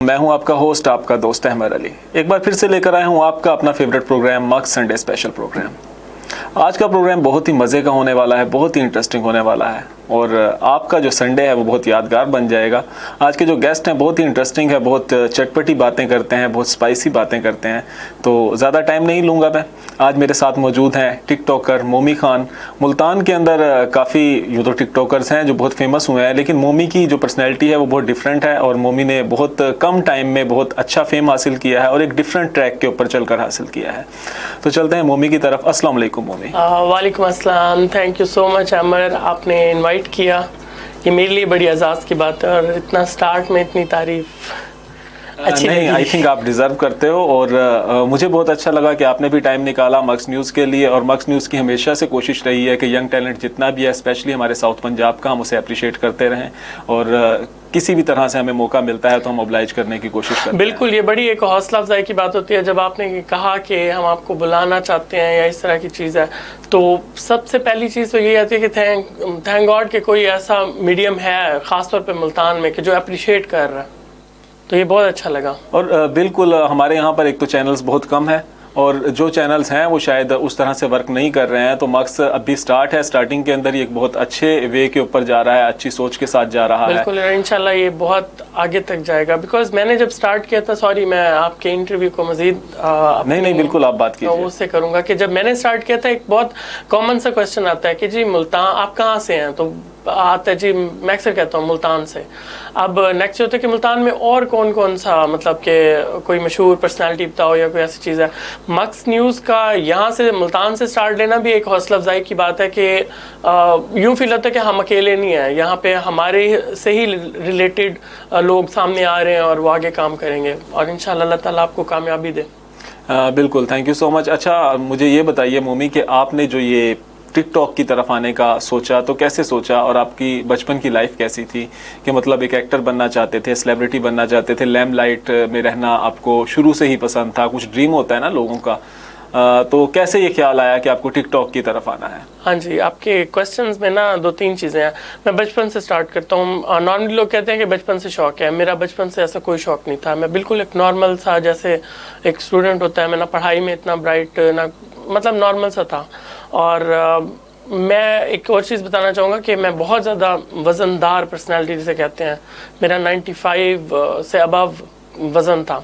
मैं हूं आपका होस्ट, आपका दोस्त अहमद अली। एक बार फिर से लेकर आया हूं आपका अपना फेवरेट प्रोग्राम मक्स संडे स्पेशल प्रोग्राम। आज का प्रोग्राम बहुत ही मज़े का होने वाला है, बहुत ही इंटरेस्टिंग होने वाला है और आपका जो संडे है वो बहुत यादगार बन जाएगा। आज के जो गेस्ट हैं बहुत ही इंटरेस्टिंग है, बहुत चटपटी बातें करते हैं, बहुत स्पाइसी बातें करते हैं। तो ज़्यादा टाइम नहीं लूँगा मैं। आज मेरे साथ मौजूद हैं टिकटॉकर मोमी खान। मुल्तान के अंदर काफ़ी यूँ तो टिकटॉकर्स हैं जो बहुत फेमस हुए हैं, लेकिन मोमी की जो पर्सनैलिटी है वो बहुत डिफरेंट है और मोमी ने बहुत कम टाइम में बहुत अच्छा फेम हासिल किया है और एक डिफरेंट ट्रैक के ऊपर चलकर हासिल किया है। तो चलते हैं मोमी की तरफ। अस्सलाम वालेकुम मोमी। वालेकुम अस्सलाम। थैंक यू सो मच अमर, आपने इनवाइट किया। ये मेरे लिए बड़ी एजाज़ की बात है और इतना स्टार्ट में इतनी तारीफ अच्छी नहीं, आई थिंक आप डिज़र्व करते हो और मुझे बहुत अच्छा लगा कि आपने भी टाइम निकाला मक्स न्यूज़ के लिए। और मक्स न्यूज़ की हमेशा से कोशिश रही है कि यंग टैलेंट जितना भी है, स्पेशली हमारे साउथ पंजाब का, हम उसे अप्रिशिएट करते रहें और किसी भी तरह से हमें मौका मिलता है तो हम ऑब्लाइज करने की कोशिश करते हैं। बिल्कुल, ये बड़ी एक हौसला अफजाई की बात होती है जब आपने कहा कि हम आपको बुलाना चाहते हैं या इस तरह की चीज़ है। तो सबसे पहली चीज़ तो यही आती है कि थैंक गॉड कि कोई ऐसा मीडियम है ख़ासतौर पे मुल्तान में कि जो अप्रिशिएट कर रहा है। तो ये बहुत अच्छा लगा। और बिल्कुल, हमारे यहाँ पर एक तो चैनल्स बहुत कम है और जो चैनल्स हैं वो शायद उस तरह से वर्क नहीं कर रहे हैं। तो मक्स अभी स्टार्ट है, स्टार्टिंग के अंदर ये एक बहुत अच्छे वे के ऊपर जा रहा है, अच्छी सोच के साथ जा रहा है। बिल्कुल, इंशाल्लाह ये बहुत आगे तक जाएगा। बिकॉज मैंने जब स्टार्ट किया था, सॉरी मैं आपके इंटरव्यू को मजीद नहीं बिल्कुल आप बात कीजिए। उससे करूँगा कि जब मैंने स्टार्ट किया था एक बहुत कॉमन सा क्वेश्चन आता है कि जी मुल्तान आप कहाँ से हैं, तो आता है जी मैं अक्सर कहता हूँ मुल्तान से। अब नेक्स्ट होता है कि मुल्तान में और कौन कौन सा, मतलब कि कोई मशहूर पर्सनालिटी बताओ या कोई ऐसी चीज़ है। मक्स न्यूज़ का यहाँ से मुल्तान से स्टार्ट लेना भी एक हौसला अफजाई की बात है कि यूँ फील होता है कि हम अकेले नहीं हैं, यहाँ पे हमारे से ही रिलेटेड लोग सामने आ रहे हैं और वो आगे काम करेंगे और इंशाल्लाह अल्लाह ताला आपको कामयाबी दे। बिल्कुल, थैंक यू सो मच। अच्छा, मुझे ये बताइए मोमी कि आपने जो ये टिकटॉक की तरफ आने का सोचा तो कैसे सोचा और आपकी बचपन की लाइफ कैसी थी कि मतलब एक एक्टर बनना चाहते थे, सेलिब्रिटी बनना चाहते थे, लैम्पलाइट में रहना आपको शुरू से ही पसंद था? कुछ ड्रीम होता है ना लोगों का, तो कैसे ये ख्याल आया कि आपको टिकटॉक की तरफ आना है? हाँ जी, आपके क्वेश्चंस में ना दो तीन चीज़ें हैं। मैं बचपन से स्टार्ट करता हूँ। नॉर्मली लोग कहते हैं कि बचपन से शौक है, मेरा बचपन से ऐसा कोई शौक नहीं था। मैं बिल्कुल एक नॉर्मल सा, जैसे एक स्टूडेंट होता है, मैं ना पढ़ाई में इतना ब्राइट ना, मतलब नॉर्मल सा था। और मैं एक और चीज़ बताना चाहूँगा कि मैं बहुत ज़्यादा वज़नदार पर्सनैलिटी जिसे कहते हैं, मेरा 95 से अबव वज़न था।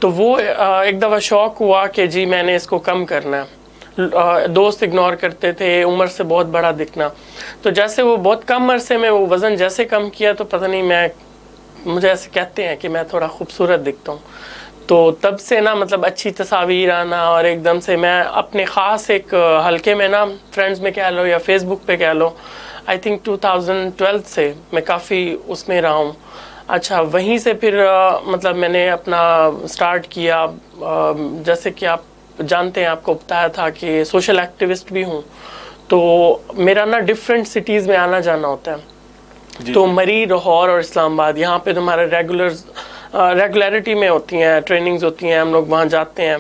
तो वो एक दफ़ा शौक़ हुआ कि जी मैंने इसको कम करना है। दोस्त इग्नोर करते थे, उम्र से बहुत बड़ा दिखना। तो जैसे वो बहुत कम अरसे में वो वज़न जैसे कम किया तो पता नहीं, मुझे ऐसे कहते हैं कि मैं थोड़ा खूबसूरत दिखता हूँ। तो तब से ना मतलब अच्छी तस्वीर आना और एकदम से मैं अपने ख़ास एक हल्के में ना, फ्रेंड्स में कह लो या फेसबुक पे कह लो, आई थिंक 2012 से मैं काफ़ी उसमें रहा हूँ। अच्छा, वहीं से फिर मतलब मैंने अपना स्टार्ट किया। जैसे कि आप जानते हैं, आपको बताया था कि सोशल एक्टिविस्ट भी हूँ, तो मेरा ना डिफरेंट सिटीज़ में आना जाना होता है। तो मरी, लाहौर और इस्लामाबाद, यहाँ पे तुम्हारा रेगुलरिटी में होती हैं, ट्रेनिंग्स होती हैं, हम लोग वहाँ जाते हैं।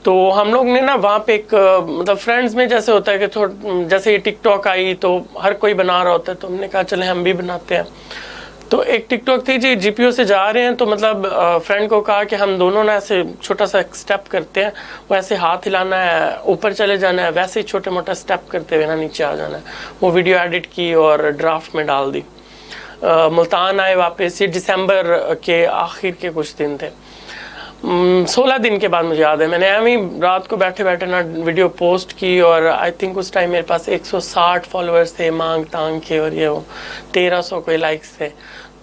तो हम लोग ने ना वहाँ पे एक मतलब फ्रेंड्स में जैसे होता है कि जैसे ये टिकटॉक आई तो हर कोई बना रहा होता है, तो हमने कहा चले हम भी बनाते हैं। तो एक टिकटॉक थी जी, जीपीओ से जा रहे हैं तो मतलब फ्रेंड को कहा कि हम दोनों ना ऐसे छोटा सा स्टेप करते हैं, वो ऐसे हाथ हिलाना है, ऊपर चले जाना है, वैसे ही छोटे मोटा स्टेप करते हुए ना नीचे आ जाना है। वो वीडियो एडिट की और ड्राफ्ट में डाल दी। मुल्तान आए वापस, ये दिसंबर के आखिर के कुछ दिन थे। 16 दिन के बाद मुझे याद है मैंने एम ही रात को बैठे बैठे ना वीडियो पोस्ट की और आई थिंक उस टाइम मेरे पास 160 फॉलोअर्स थे, मांग तांग के, और ये 1300 कोई लाइक्स थे।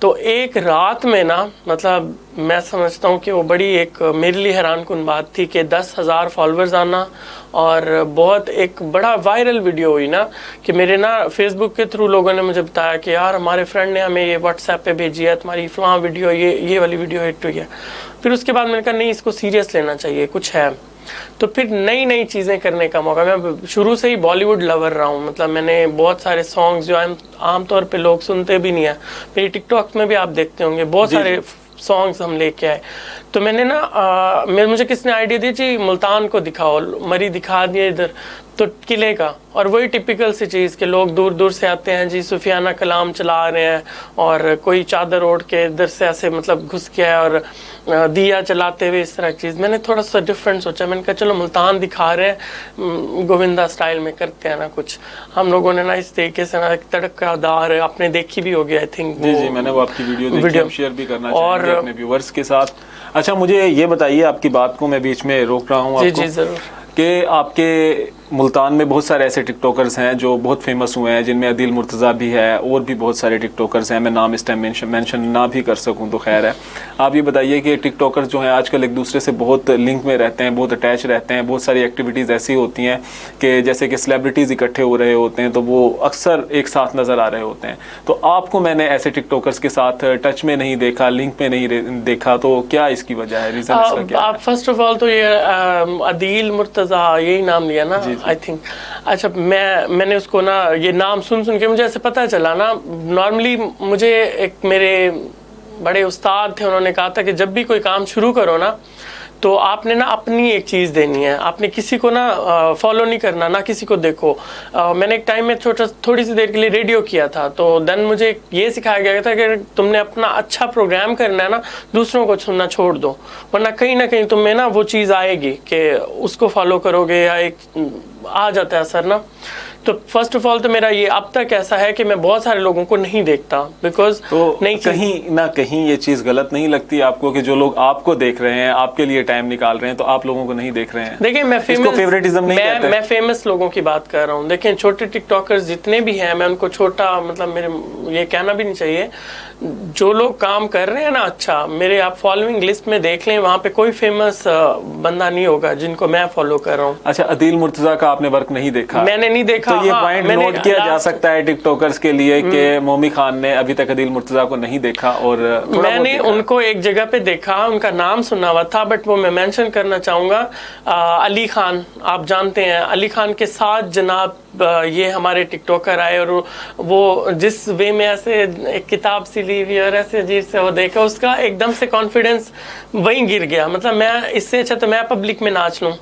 तो एक रात में ना, मतलब मैं समझता हूँ कि वो बड़ी एक मेरे लिए हैरानकुन बात थी कि 10,000 फॉलोअर्स आना और बहुत एक बड़ा वायरल वीडियो हुई ना, कि मेरे ना फेसबुक के थ्रू लोगों ने मुझे बताया कि यार हमारे फ्रेंड ने हमें ये व्हाट्सएप पे भेजी है, तुम्हारी फलां वीडियो, ये वाली वीडियो हिट हुई है। फिर उसके बाद मैंने कहा नहीं, इसको सीरियस लेना चाहिए, कुछ है। तो फिर नई नई चीज़ें करने का मौका, मैं शुरू से ही बॉलीवुड लवर रहा हूँ। मतलब मैंने बहुत सारे सॉन्ग्स जो आमतौर पे लोग सुनते भी नहीं है, मेरी टिकटॉक में भी आप देखते होंगे बहुत सारे सॉन्ग्स हम लेके आए। तो मैंने ना मुझे किसने आइडिया दी जी मुल्तान को दिखाओ, मरी दिखा दिया इधर। तो किले का, और वही टिपिकल सी चीज़ कि लोग दूर दूर से आते हैं जी, सूफियाना कलाम चला रहे हैं और कोई चादर ओढ़ के इधर से ऐसे मतलब घुस गया और दिया चलाते हुए, इस तरह की चीज़। मैंने थोड़ा सा डिफरेंट सोचा, मैंने कहा चलो मुल्तान दिखा रहे हैं, गोविंदा स्टाइल में करते हैं ना कुछ। हम लोगों ने ना इस तरीके से ना एक तड़कादार, आपने देखी भी होगी आई थिंक। जी, मैंने वो आपकी वीडियो देखी, हम शेयर भी करना चाहेंगे अपने व्यूअर्स के साथ। अच्छा, मुझे ये बताइए, आपकी बात को मैं बीच में रोक रहा हूँ आपको, जी जरूर, कि आपके मुल्तान में बहुत सारे ऐसे टिकटॉकर्स हैं जो बहुत फेमस हुए हैं, जिनमें अदील मुर्तज़ा भी है और भी बहुत सारे टिकटॉकर्स हैं। मैं नाम इस टाइम मेंशन ना भी कर सकूं तो खैर है। आप ये बताइए कि टिकटॉकर्स जो हैं आजकल एक दूसरे से बहुत लिंक में रहते हैं, बहुत अटैच रहते हैं। बहुत सारी एक्टिविटीज़ ऐसी होती हैं कि जैसे कि सेलिब्रिटीज़ इकट्ठे हो रहे होते हैं तो वो अक्सर एक साथ नज़र आ रहे होते हैं। तो आपको मैंने ऐसे टिकटॉकर्स के साथ टच में नहीं देखा, लिंक में नहीं देखा, तो क्या इसकी वजह है, रीज़न इसका क्या है? फर्स्ट ऑफ ऑल तो ये अदील मुर्तज़ा यही नाम लिया ना, आई थिंक। अच्छा, मैंने उसको ना ये नाम सुन के मुझे ऐसे पता चला ना, नॉर्मली मुझे एक मेरे बड़े उस्ताद थे, उन्होंने कहा था कि जब भी कोई काम शुरू करो ना, तो आपने ना अपनी एक चीज़ देनी है, आपने किसी को ना फॉलो नहीं करना, ना किसी को देखो। मैंने एक टाइम में थोड़ी सी देर के लिए रेडियो किया था, तो देन मुझे ये सिखाया गया था कि तुमने अपना अच्छा प्रोग्राम करना है ना, दूसरों को सुनना छोड़ दो, वरना कहीं ना कहीं तुम्हें ना वो चीज़ आएगी कि उसको फॉलो करोगे या एक आ जाता है असर ना। तो फर्स्ट ऑफ ऑल तो मेरा ये अब तक ऐसा है कि मैं बहुत सारे लोगों को नहीं देखता, बिकॉज तो कहीं ना कहीं ये चीज़ गलत नहीं लगती आपको कि जो लोग आपको देख रहे हैं, आपके लिए टाइम निकाल रहे हैं, तो आप लोगों को नहीं देख रहे हैं? देखिए, मैं फेवरेटिज्म नहीं कहते। मैं फेमस लोगों की बात कर रहा हूँ। देखिए, छोटे टिकटॉकर्स जितने भी हैं, मैं उनको छोटा मतलब मेरे ये कहना भी नहीं चाहिए। जो लोग काम कर रहे हैं ना, अच्छा, मेरे आप फॉलोइंग लिस्ट में देख लें, वहाँ पे कोई फेमस बंदा नहीं होगा जिनको मैं फॉलो कर रहा हूँ। अच्छा, अदील मुर्तज़ा का आपने वर्क नहीं देखा? मैंने नहीं देखा। तो ये पॉइंट नोट किया जा सकता है टिकटॉकर्स के लिए कि मोमी खान ने अभी तक अदील मुर्तज़ा को नहीं देखा, और मैंने उनको एक जगह पे देखा, उनका नाम सुना हुआ था, बट वो मैं मेंशन करना चाहूँगा। अली खान, आप जानते हैं, अली खान के साथ जनाब ये हमारे टिकटॉकर आए, और वो जिस वे में ऐसे एक किताब सी ली हुई और ऐसे अजीब से वो देखा, उसका एकदम से कॉन्फिडेंस वहीं गिर गया। मतलब मैं इससे अच्छा तो मैं पब्लिक में नाच लूँ।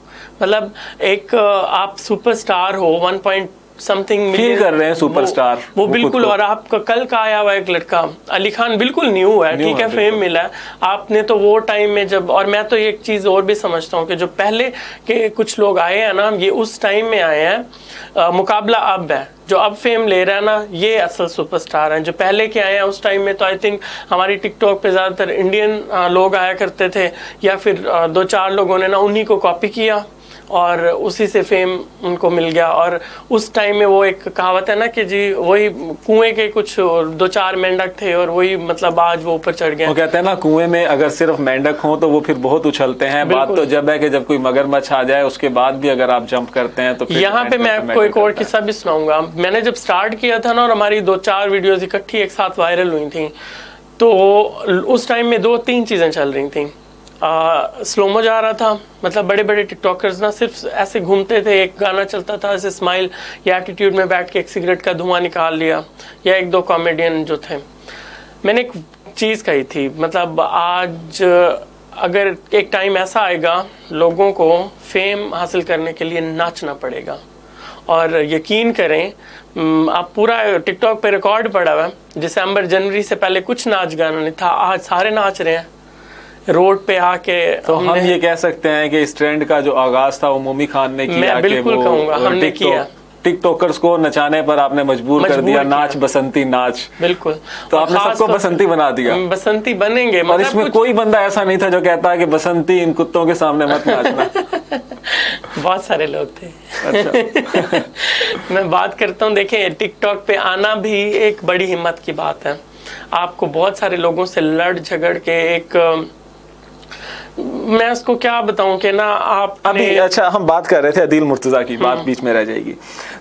मतलब एक आप सुपरस्टार हो, 1 समथिंग फील कर रहे हैं सुपरस्टार वो बिल्कुल। और आपका कल का आया हुआ एक लड़का अली खान बिल्कुल न्यू है, ठीक है, फेम मिला है आपने तो वो टाइम में जब, और मैं तो एक चीज और भी समझता हूँ कि जो पहले के कुछ लोग आए हैं ना, ये उस टाइम में आए हैं, मुकाबला अब है। जो अब फेम ले रहा है ना, ये असल सुपरस्टार हैं। जो पहले के आए हैं उस टाइम में तो आई थिंक हमारी टिकटॉक पे ज़्यादातर इंडियन लोग आया करते थे, या फिर 2-4 लोगों ने ना उन्हीं को कॉपी किया और उसी से फेम उनको मिल गया। और उस टाइम में वो एक कहावत है ना कि जी वही कुएं के कुछ 2-4 मेंढक थे और वही मतलब आज वो ऊपर चढ़ गए। वो कहते हैं ना, कुएं में अगर सिर्फ मेंढक हो तो वो फिर बहुत उछलते हैं। बात तो जब है कि जब कोई मगरमच्छ आ जाए उसके बाद भी अगर आप जम्प करते हैं तो फिर यहाँ पे मैं आपको एक और किस्सा भी सुनाऊंगा। मैंने जब स्टार्ट किया था ना, और हमारी 2-4 वीडियोज इकट्ठी एक साथ वायरल हुई थी, तो उस टाइम में 2-3 चीज़ें चल रही थी। स्लोमो जा रहा था, मतलब बड़े बड़े टिकटॉकर्स ना सिर्फ ऐसे घूमते थे, एक गाना चलता था ऐसे स्माइल या एटीट्यूड में बैठ के एक सिगरेट का धुआं निकाल लिया, या 1-2 कॉमेडियन जो थे। मैंने एक चीज़ कही थी, मतलब आज अगर एक टाइम ऐसा आएगा लोगों को फेम हासिल करने के लिए नाचना पड़ेगा। और यकीन करें, आप पूरा टिकटॉक पे रिकॉर्ड पड़ा हुआ है, दिसंबर जनवरी से पहले कुछ नाच गाना नहीं था, आज सारे नाच रहे हैं रोड पे आके। तो हम ये कह सकते हैं कि इस ट्रेंड का जो आगाज था वो मोमी खान ने किया। मैं बिल्कुल कहूंगा हमने किया। टिकटॉकर्स को नचाने पर आपने मजबूर कर दिया, नाच बसंती नाच। बिल्कुल, तो आपने सबको बसंती बना दिया। बसंती बनेंगे, और इसमें कोई बंदा ऐसा नहीं था जो कहता है कि बसंती इन कुत्तों के सामने मत नाचना। बहुत सारे लोग थे। अच्छा। मैं बात करता हूँ, देखें टिकटॉक पे आना भी एक बड़ी हिम्मत की बात है। आपको बहुत सारे लोगों से लड़ झगड़ के एक, मैं उसको क्या बताऊं कि ना आप अभी अच्छा हम बात कर रहे थे अदील मुर्तज़ा की, बात बीच में रह जाएगी।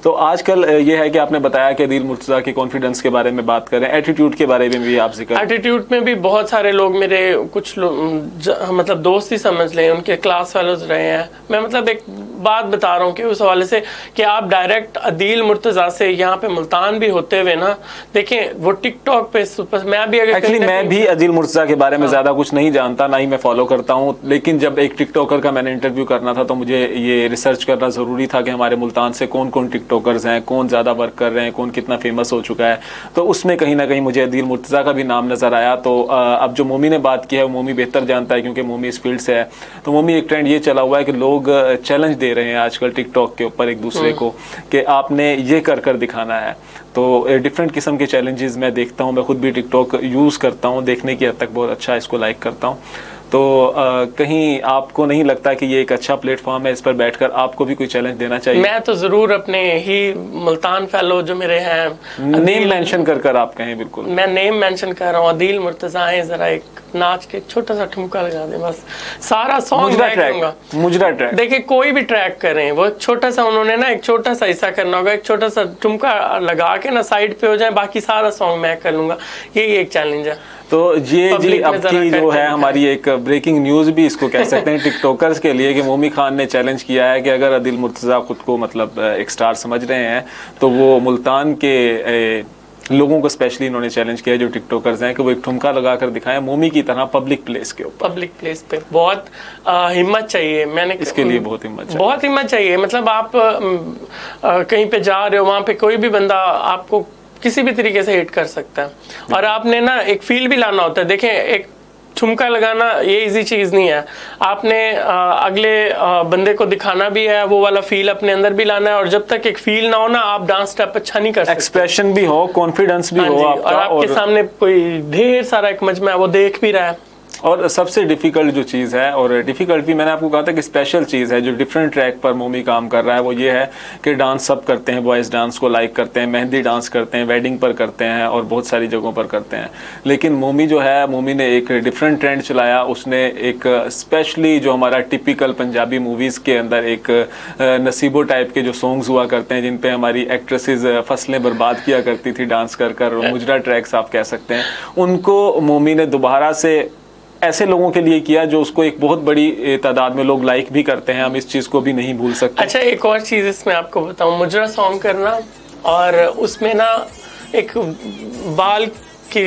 तो आजकल ये है कि आपने बताया कि अदील मुर्तज़ा के कॉन्फिडेंस के बारे में बात करें, एटीट्यूड के बारे में भी आप जिक्र। एटीट्यूड में भी बहुत सारे लोग मेरे कुछ मतलब दोस्त ही समझ लें, उनके क्लास फेलोज रहे हैं। मैं मतलब एक बात बता रहा हूँ कि उस हवाले से कि आप डायरेक्ट अदील मुर्तज़ा से यहाँ पे मुल्तान भी होते हुए ना देखें, वो टिकटॉक पे मैं भी अगर एक्चुअली मैं भी अदील मुर्तज़ा के बारे में ज्यादा कुछ नहीं जानता, ना ही मैं फॉलो करता हूँ। हूँ, लेकिन जब एक टिकटॉकर का मैंने इंटरव्यू करना था तो मुझे ये रिसर्च करना ज़रूरी था कि हमारे मुल्तान से कौन कौन टिकटॉकर्स हैं, कौन ज़्यादा वर्क कर रहे हैं, कौन कितना फेमस हो चुका है। तो उसमें कहीं ना कहीं मुझे अदील मुर्तज़ा का भी नाम नज़र आया। तो अब जो मोमी ने बात की है वो मोमी बेहतर जानता है क्योंकि मोमी इस फील्ड से है। तो मोमी, एक ट्रेंड ये चला हुआ है कि लोग चैलेंज दे रहे हैं आजकल टिकटॉक के ऊपर एक दूसरे को कि आपने ये कर दिखाना है। तो डिफरेंट किस्म के चैलेंजेस मैं देखता हूँ, मैं खुद भी टिकटॉक यूज़ करता हूँ, देखने की हद तक बहुत अच्छा इसको लाइक करता हूँ। तो कहीं आपको नहीं लगता कि ये एक अच्छा प्लेटफॉर्म है, इस पर बैठकर आपको भी कोई चैलेंज देना चाहिए? मैं तो ज़रूर अपने ही मुल्तान फेलो जो मेरे हैं, नेम मेंशन कर आप कहें। बिल्कुल, मैं नेम मेंशन कर रहा हूँ, अदील मुर्तज़ा है, ज़रा एक नाच के छोटा सा ठुमका लगा दे, बस सारा सॉन्ग मैं करूँगा। मुजरा ट्रैक देखिए, कोई भी ट्रैक कर रहे हैं, वो छोटा सा उन्होंने ना एक छोटा सा हिस्सा करना होगा, एक छोटा सा ठुमका लगा के ना साइड पे हो जाए, बाकी सारा सॉन्ग मैं कर लूँगा। यही एक चैलेंज है। तो ये जी अब की जो है हमारी एक ब्रेकिंग न्यूज़ भी इसको कह सकते हैं टिकटॉकर्स के लिए कि मोमी खान ने चैलेंज किया है कि अगर अदील मुर्तज़ा खुद को मतलब एक स्टार समझ रहे हैं तो वो मुल्तान के लोगों को स्पेशली इन्होंने चैलेंज किया जो टिकटॉकर्स हैं कि वो एक ठुमका लगा कर दिखाएं मोमी की तरह पब्लिक प्लेस के ऊपर। पब्लिक प्लेस पे बहुत हिम्मत चाहिए। मैंने इसके लिए बहुत हिम्मत चाहिए। मतलब आप कहीं पे जा रहे हो, वहाँ पे कोई भी बंदा आपको किसी भी तरीके से हिट कर सकता है और आपने ना एक फील भी लाना होता है। देखें, एक ठुमका लगाना ये इजी चीज़ नहीं है, आपने अगले बंदे को दिखाना भी है, वो वाला फील अपने अंदर भी लाना है और जब तक एक फील ना हो ना आप डांस स्टेप अच्छा नहीं कर सकते। एक्सप्रेशन भी हो, कॉन्फिडेंस भी हो आपका, और आपके सामने कोई ढेर सारा एक मजमा है, वो देख भी रहा है। और सबसे डिफ़िकल्ट जो चीज़ है, और डिफ़िकल्ट भी मैंने आपको कहा था कि स्पेशल चीज़ है जो डिफरेंट ट्रैक पर मोमी काम कर रहा है, वो ये है कि डांस सब करते हैं, बॉयज़ डांस को लाइक करते हैं, मेहंदी डांस करते हैं, वेडिंग पर करते हैं और बहुत सारी जगहों पर करते हैं। लेकिन मोमी जो है, मोमी ने एक डिफरेंट ट्रेंड चलाया। उसने एक स्पेशली जो हमारा टिपिकल पंजाबी मूवीज़ के अंदर एक नसीबो टाइप के जो सॉन्ग्स हुआ करते हैं जिन पर हमारी एक्ट्रेसेस फसलें बर्बाद किया करती थी डांस कर मुजरा ट्रैक्स आप कह सकते हैं, उनको मोमी ने दोबारा से ऐसे लोगों के लिए किया जो उसको एक बहुत बड़ी तादाद में लोग लाइक भी करते हैं। हम इस चीज़ को भी नहीं भूल सकते। अच्छा, एक और चीज़ इसमें आपको बताऊं, मुजरा सॉन्ग करना और उसमें ना एक बाल की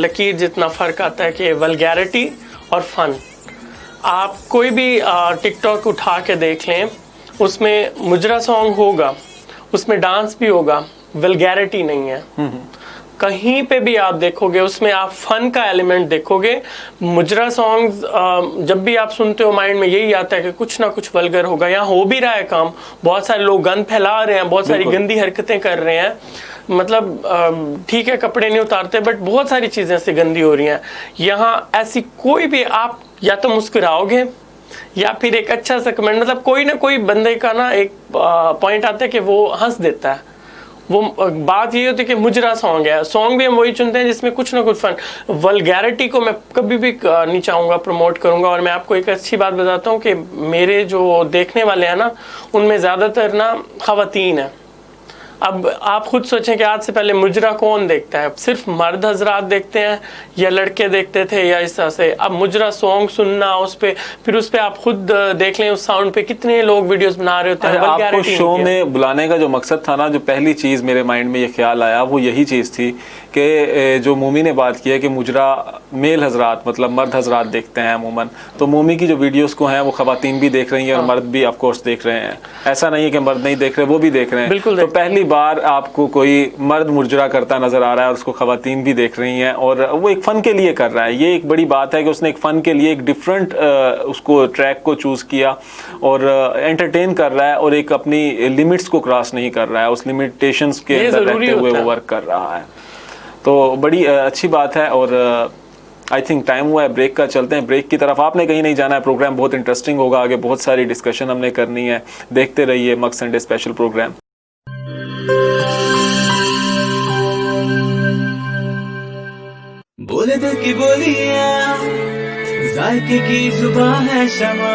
लकीर जितना फ़र्क आता है कि वल्गैरिटी और फन। आप कोई भी टिकटॉक उठा के देख लें, उसमें मुजरा सॉन्ग होगा, उसमें डांस भी होगा, वल्गैरिटी नहीं है। कहीं पे भी आप देखोगे उसमें आप फन का एलिमेंट देखोगे। मुजरा सॉन्ग्स जब भी आप सुनते हो माइंड में यही आता है कि कुछ ना कुछ वल्गर होगा। यहाँ हो भी रहा है काम, बहुत सारे लोग गंद फैला रहे हैं, बहुत सारी गंदी हरकतें कर रहे हैं। मतलब ठीक है, कपड़े नहीं उतारते, बट बहुत सारी चीज़ें ऐसी गंदी हो रही हैं। यहाँ ऐसी कोई भी, आप या तो मुस्कुराओगे या फिर एक अच्छा सा कमेंट, मतलब कोई ना कोई बंदे का ना एक पॉइंट आता है कि वो हंस देता है। वो बात ये होती है कि मुजरा सॉन्ग है, सॉन्ग भी हम वही चुनते हैं जिसमें कुछ ना कुछ फन। वल्गैरिटी को मैं कभी भी नहीं चाहूँगा प्रमोट करूँगा। और मैं आपको एक अच्छी बात बताता हूँ कि मेरे जो देखने वाले हैं ना, उनमें ज़्यादातर ना ख़वातीन है। अब आप खुद सोचें कि आज से पहले मुजरा कौन देखता है? सिर्फ मर्द हजरात देखते हैं या लड़के देखते थे या इस तरह से। अब मुजरा सॉन्ग सुनना, उस पे फिर उस पे आप खुद देख लें, उस साउंड पे कितने लोग वीडियोस बना रहे होते हैं। आपको शो में बुलाने का जो मकसद था ना, जो पहली चीज़ मेरे माइंड में ये ख्याल आया वो यही चीज़ थी कि जो मोमी ने बात की है कि मुजरा मेल हजरात मतलब मर्द हजरात देखते हैं अमूमन, तो मोमी की जो वीडियोस को हैं वो ख़वातीन भी देख रही हैं और मर्द भी ऑफ कोर्स देख रहे हैं। ऐसा नहीं है कि मर्द नहीं देख रहे, वो भी देख रहे हैं। बिल्कुल। तो पहली बार आपको कोई मर्द मुजरा करता नजर आ रहा है और उसको ख़वातीन भी देख रही हैं और वो एक फ़न के लिए कर रहा है। ये एक बड़ी बात है कि उसने एक फ़न के लिए एक डिफरेंट उसको ट्रैक को चूज़ किया और एंटरटेन कर रहा है और एक अपनी लिमिट्स को क्रॉस नहीं कर रहा है, उस लिमिटेशंस के अंदर रहते हुए वो वर्क कर रहा है। तो बड़ी अच्छी बात है। और आई थिंक टाइम हुआ है ब्रेक का, चलते हैं ब्रेक की तरफ। आपने कहीं नहीं जाना है, प्रोग्राम बहुत इंटरेस्टिंग होगा, आगे बहुत सारी डिस्कशन हमने करनी है। देखते रहिए मक संडे स्पेशल प्रोग्राम। बोले दिल की बोलियां, जायके की जुबान है शमा,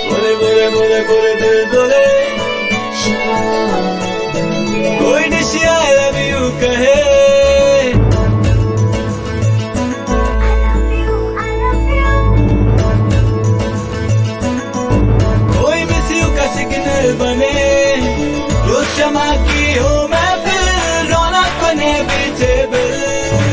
बोले बोले बोले बोले दिल बोले, कोई निशी आई लव यू कहे, कोई मिस यू का सिग्नल बने, रोज शमा की हो मैं फिर रौनक बने बेटेबल।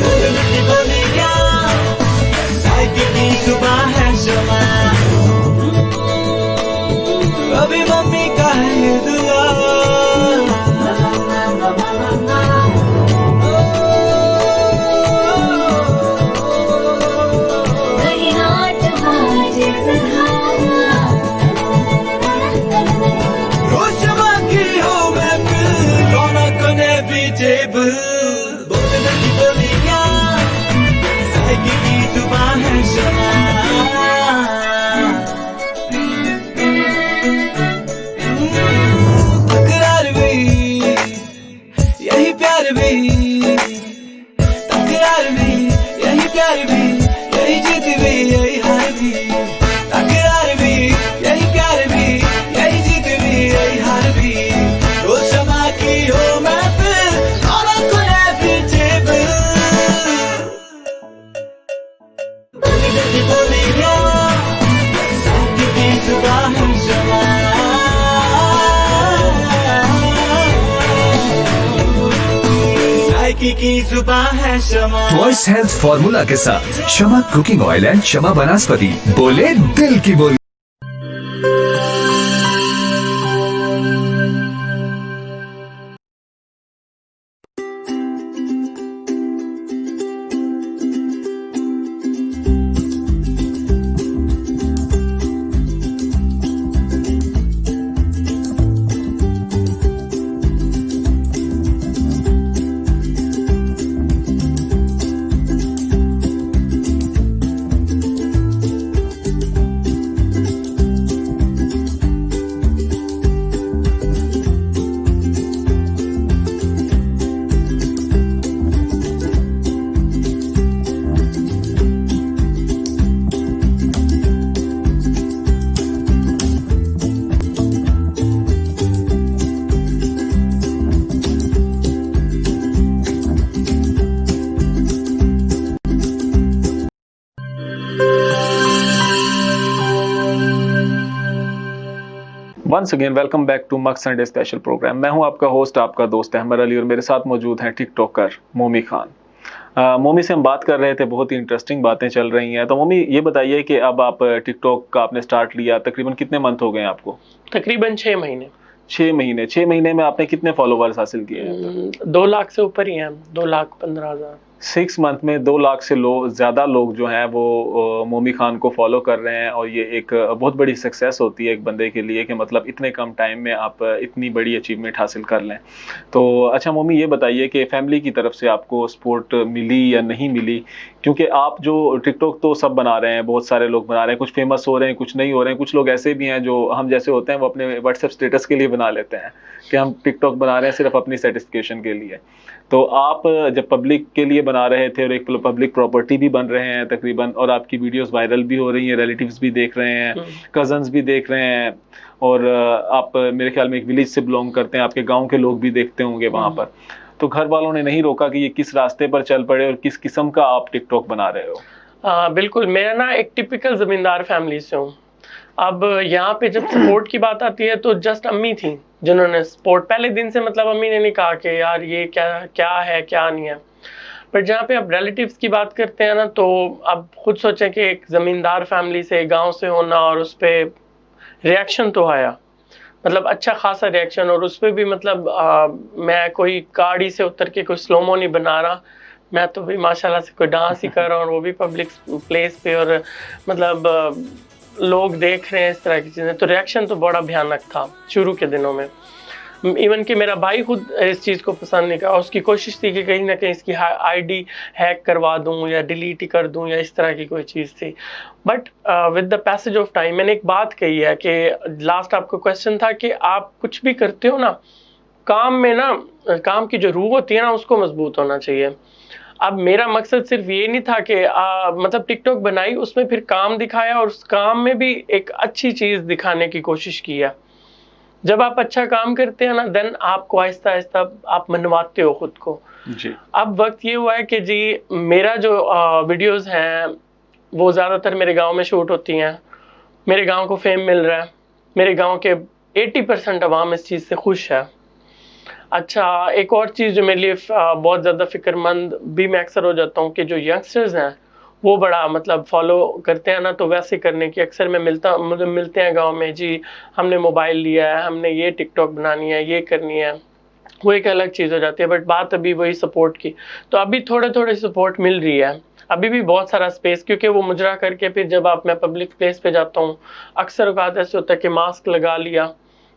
जेब बोलने की बोलियां जायके की जुबान है शमा तकरार भी यही प्यार भी तकरार भी यही प्यार भी यही जीत भी यही हार भी तकरार भी यही प्यार भी यही जीत भी यही हार भी रोज शमा की हो महफिल और खुले भी जेब बोलने की बोलियां जायके की जुबान है शमा जायके की जुबान है शमा वॉइस हेल्थ फॉर्मूला के साथ Shama cooking oil and Shama vanaspati बोले दिल की बोली। Once again welcome back to मक संडे स्पेशल प्रोग्राम। मैं हूं आपका होस्ट, आपका दोस्त अहमद अली, और मेरे साथ मौजूद हैं टिकटॉकर मोमी खान। मोमी से हम बात कर रहे थे, बहुत ही इंटरेस्टिंग बातें चल रही हैं। तो मोमी ये बताइए कि अब आप टिकटॉक का आपने स्टार्ट लिया, तकरीबन कितने मंथ हो गए हैं आपको? तकरीबन 6 महीने। 6 महीने। 6 महीने में आपने कितने फॉलोवर्स हासिल किए हैं? 2 लाख से ऊपर ही हैं, 2,15,000। 6 मंथ में 2 लाख से ज़्यादा लोग जो हैं वो मोमी खान को फॉलो कर रहे हैं, और ये एक बहुत बड़ी सक्सेस होती है एक बंदे के लिए कि मतलब इतने कम टाइम में आप इतनी बड़ी अचीवमेंट हासिल कर लें। तो अच्छा मोमी, ये बताइए कि फैमिली की तरफ से आपको सपोर्ट मिली या नहीं मिली? क्योंकि आप जो टिकटॉक तो सब बना रहे हैं, बहुत सारे लोग बना रहे हैं, कुछ फेमस हो रहे हैं, कुछ नहीं हो रहे हैं, कुछ लोग ऐसे भी हैं जो हम जैसे होते हैं वो अपने व्हाट्सएप स्टेटस के लिए बना लेते हैं कि हम टिकटॉक बना रहे हैं सिर्फ अपनी सेटिस्फिकेशन के लिए। तो आप जब पब्लिक के लिए बना रहे थे और एक पब्लिक प्रॉपर्टी भी बन रहे हैं तकरीबन, और आपकी वीडियोस वायरल भी हो रही हैं, रिलेटिव्स भी देख रहे हैं, कजन्स भी देख रहे हैं, और आप मेरे ख्याल में एक विलेज से बिलोंग करते हैं, आपके गांव के लोग भी देखते होंगे वहाँ पर। तो घर वालों ने नहीं रोका कि ये किस रास्ते पर चल पड़े और किस किस्म का आप टिकटॉक बना रहे हो? बिल्कुल, मैं ना एक टिपिकल जमींदार फैमिली से हूँ। अब यहाँ पे जब सपोर्ट की बात आती है तो जस्ट अम्मी थी जिन्होंने सपोर्ट पहले दिन से, मतलब अम्मी ने नहीं कहा कि यार ये क्या क्या है क्या नहीं है। पर जहाँ पे अब रिलेटिव्स की बात करते हैं ना, तो अब खुद सोचें कि एक ज़मींदार फैमिली से, गांव से होना, और उस पर रिएक्शन तो आया, मतलब अच्छा खासा रिएक्शन, और उस पर भी मतलब मैं कोई गाड़ी से उतर के कोई स्लोमो नहीं बना रहा, मैं तो भी माशाल्लाह से कोई डांस ही कर रहा हूँ, और वो भी पब्लिक प्लेस पे, और मतलब लोग देख रहे हैं इस तरह की चीज़ें। तो रिएक्शन तो बड़ा भयानक था शुरू के दिनों में। इवन कि मेरा भाई खुद इस चीज़ को पसंद नहीं करा, उसकी कोशिश थी कि कहीं ना कहीं इसकी आईडी हैक करवा दूं या डिलीट ही कर दूं या इस तरह की कोई चीज़ थी। But with the passage of time मैंने एक बात कही है कि लास्ट आपका क्वेश्चन था कि आप कुछ भी करते हो ना, काम में ना, काम की जो रूह होती है ना, उसको मजबूत होना चाहिए। अब मेरा मकसद सिर्फ ये नहीं था कि मतलब टिकटॉक बनाई, उसमें फिर काम दिखाया, और उस काम में भी एक अच्छी चीज़ दिखाने की कोशिश की है। जब आप अच्छा काम करते हैं ना, देन आपको आहिस्ता आहिस्ता आप मनवाते हो खुद को जी। अब वक्त ये हुआ है कि जी मेरा जो वीडियोस हैं वो ज़्यादातर मेरे गांव में शूट होती हैं, मेरे गांव को फेम मिल रहा है, मेरे गांव के 80% अवाम इस चीज़ से खुश है। अच्छा, एक और चीज़ जो मेरे लिए बहुत ज़्यादा फ़िक्रमंद भी मैं अक्सर हो जाता हूँ कि जो यंगस्टर्स हैं वो बड़ा मतलब फॉलो करते हैं ना, तो वैसे करने की अक्सर मैं मतलब मिलते हैं गांव में, जी हमने मोबाइल लिया है, हमने ये टिकटॉक बनानी है, ये करनी है, वो एक अलग चीज़ हो जाती है। बट बात अभी वही सपोर्ट की, तो अभी थोड़े थोड़े सपोर्ट मिल रही है, अभी भी बहुत सारा स्पेस, क्योंकि वो मुजरा करके फिर जब मैं पब्लिक प्लेस पे जाता हूँ, अक्सर बात ऐसे होता है कि मास्क लगा लिया,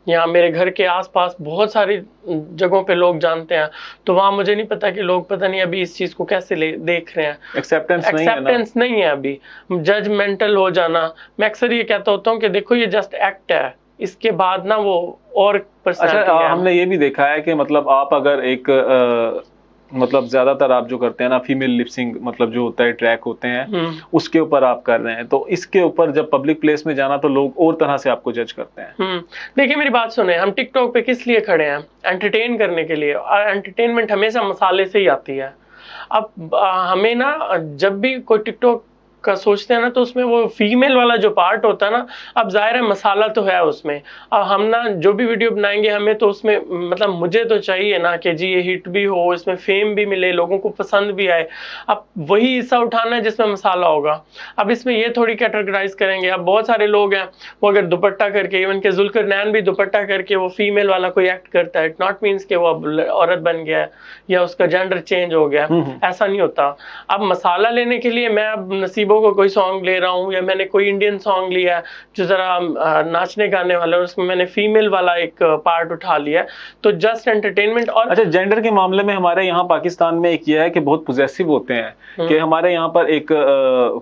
यहाँ मेरे घर के आसपास बहुत सारी जगहों पे लोग जानते हैं, तो वहाँ मुझे नहीं पता कि लोग पता नहीं अभी इस चीज को कैसे देख रहे हैं। एक्सेप्टेंस नहीं है ना। एक्सेप्टेंस नहीं है अभी, जजमेंटल हो जाना। मैं अक्सर ये कहता होता हूँ कि देखो ये जस्ट एक्ट है, इसके बाद ना वो और पर्सनालिटी अच्छा, है। हमने ये भी देखा है कि मतलब आप अगर एक मतलब ज्यादातर आप जो करते हैं ना फीमेल लिपसिंग, मतलब जो होता है ट्रैक होते हैं उसके ऊपर आप कर रहे हैं, तो इसके ऊपर जब पब्लिक प्लेस में जाना तो लोग और तरह से आपको जज करते हैं। देखिए मेरी बात सुने, हम टिकटॉक पे किस लिए खड़े हैं? एंटरटेन करने के लिए, और एंटरटेनमेंट हमेशा मसाले से ही आती है। अब हमें ना जब भी कोई टिकटॉक का सोचते हैं ना, तो उसमें वो फीमेल वाला जो पार्ट होता है ना, अब जाहिर है मसाला तो है उसमें। अब हम ना जो भी वीडियो बनाएंगे हमें तो उसमें मतलब मुझे तो चाहिए ना कि जी ये हिट भी हो, इसमें फेम भी मिले, लोगों को पसंद भी आए। अब वही हिस्सा उठाना है जिसमें मसाला होगा। अब इसमें ये थोड़ी कैटेगराइज करेंगे। अब बहुत सारे लोग हैं वो अगर दुपट्टा करके, इवन के जुल्करनैन भी दुपट्टा करके वो फीमेल वाला कोई एक्ट करता है, इट नॉट मीन्स कि वो अब औरत बन गया है या उसका जेंडर चेंज हो गया, ऐसा नहीं होता। अब मसाला लेने के लिए मैं अब नसीबों को कोई सॉन्ग ले रहा हूँ, या मैंने कोई इंडियन सॉन्ग लिया है जो जरा नाचने गाने वाला है, उसमें मैंने फीमेल वाला एक पार्ट उठा लिया है, तो जस्ट एंटरटेनमेंट। और अच्छा, जेंडर के मामले में हमारे यहाँ पाकिस्तान में एक ये है कि बहुत पॉजेसिव होते हैं कि हमारे यहाँ पर एक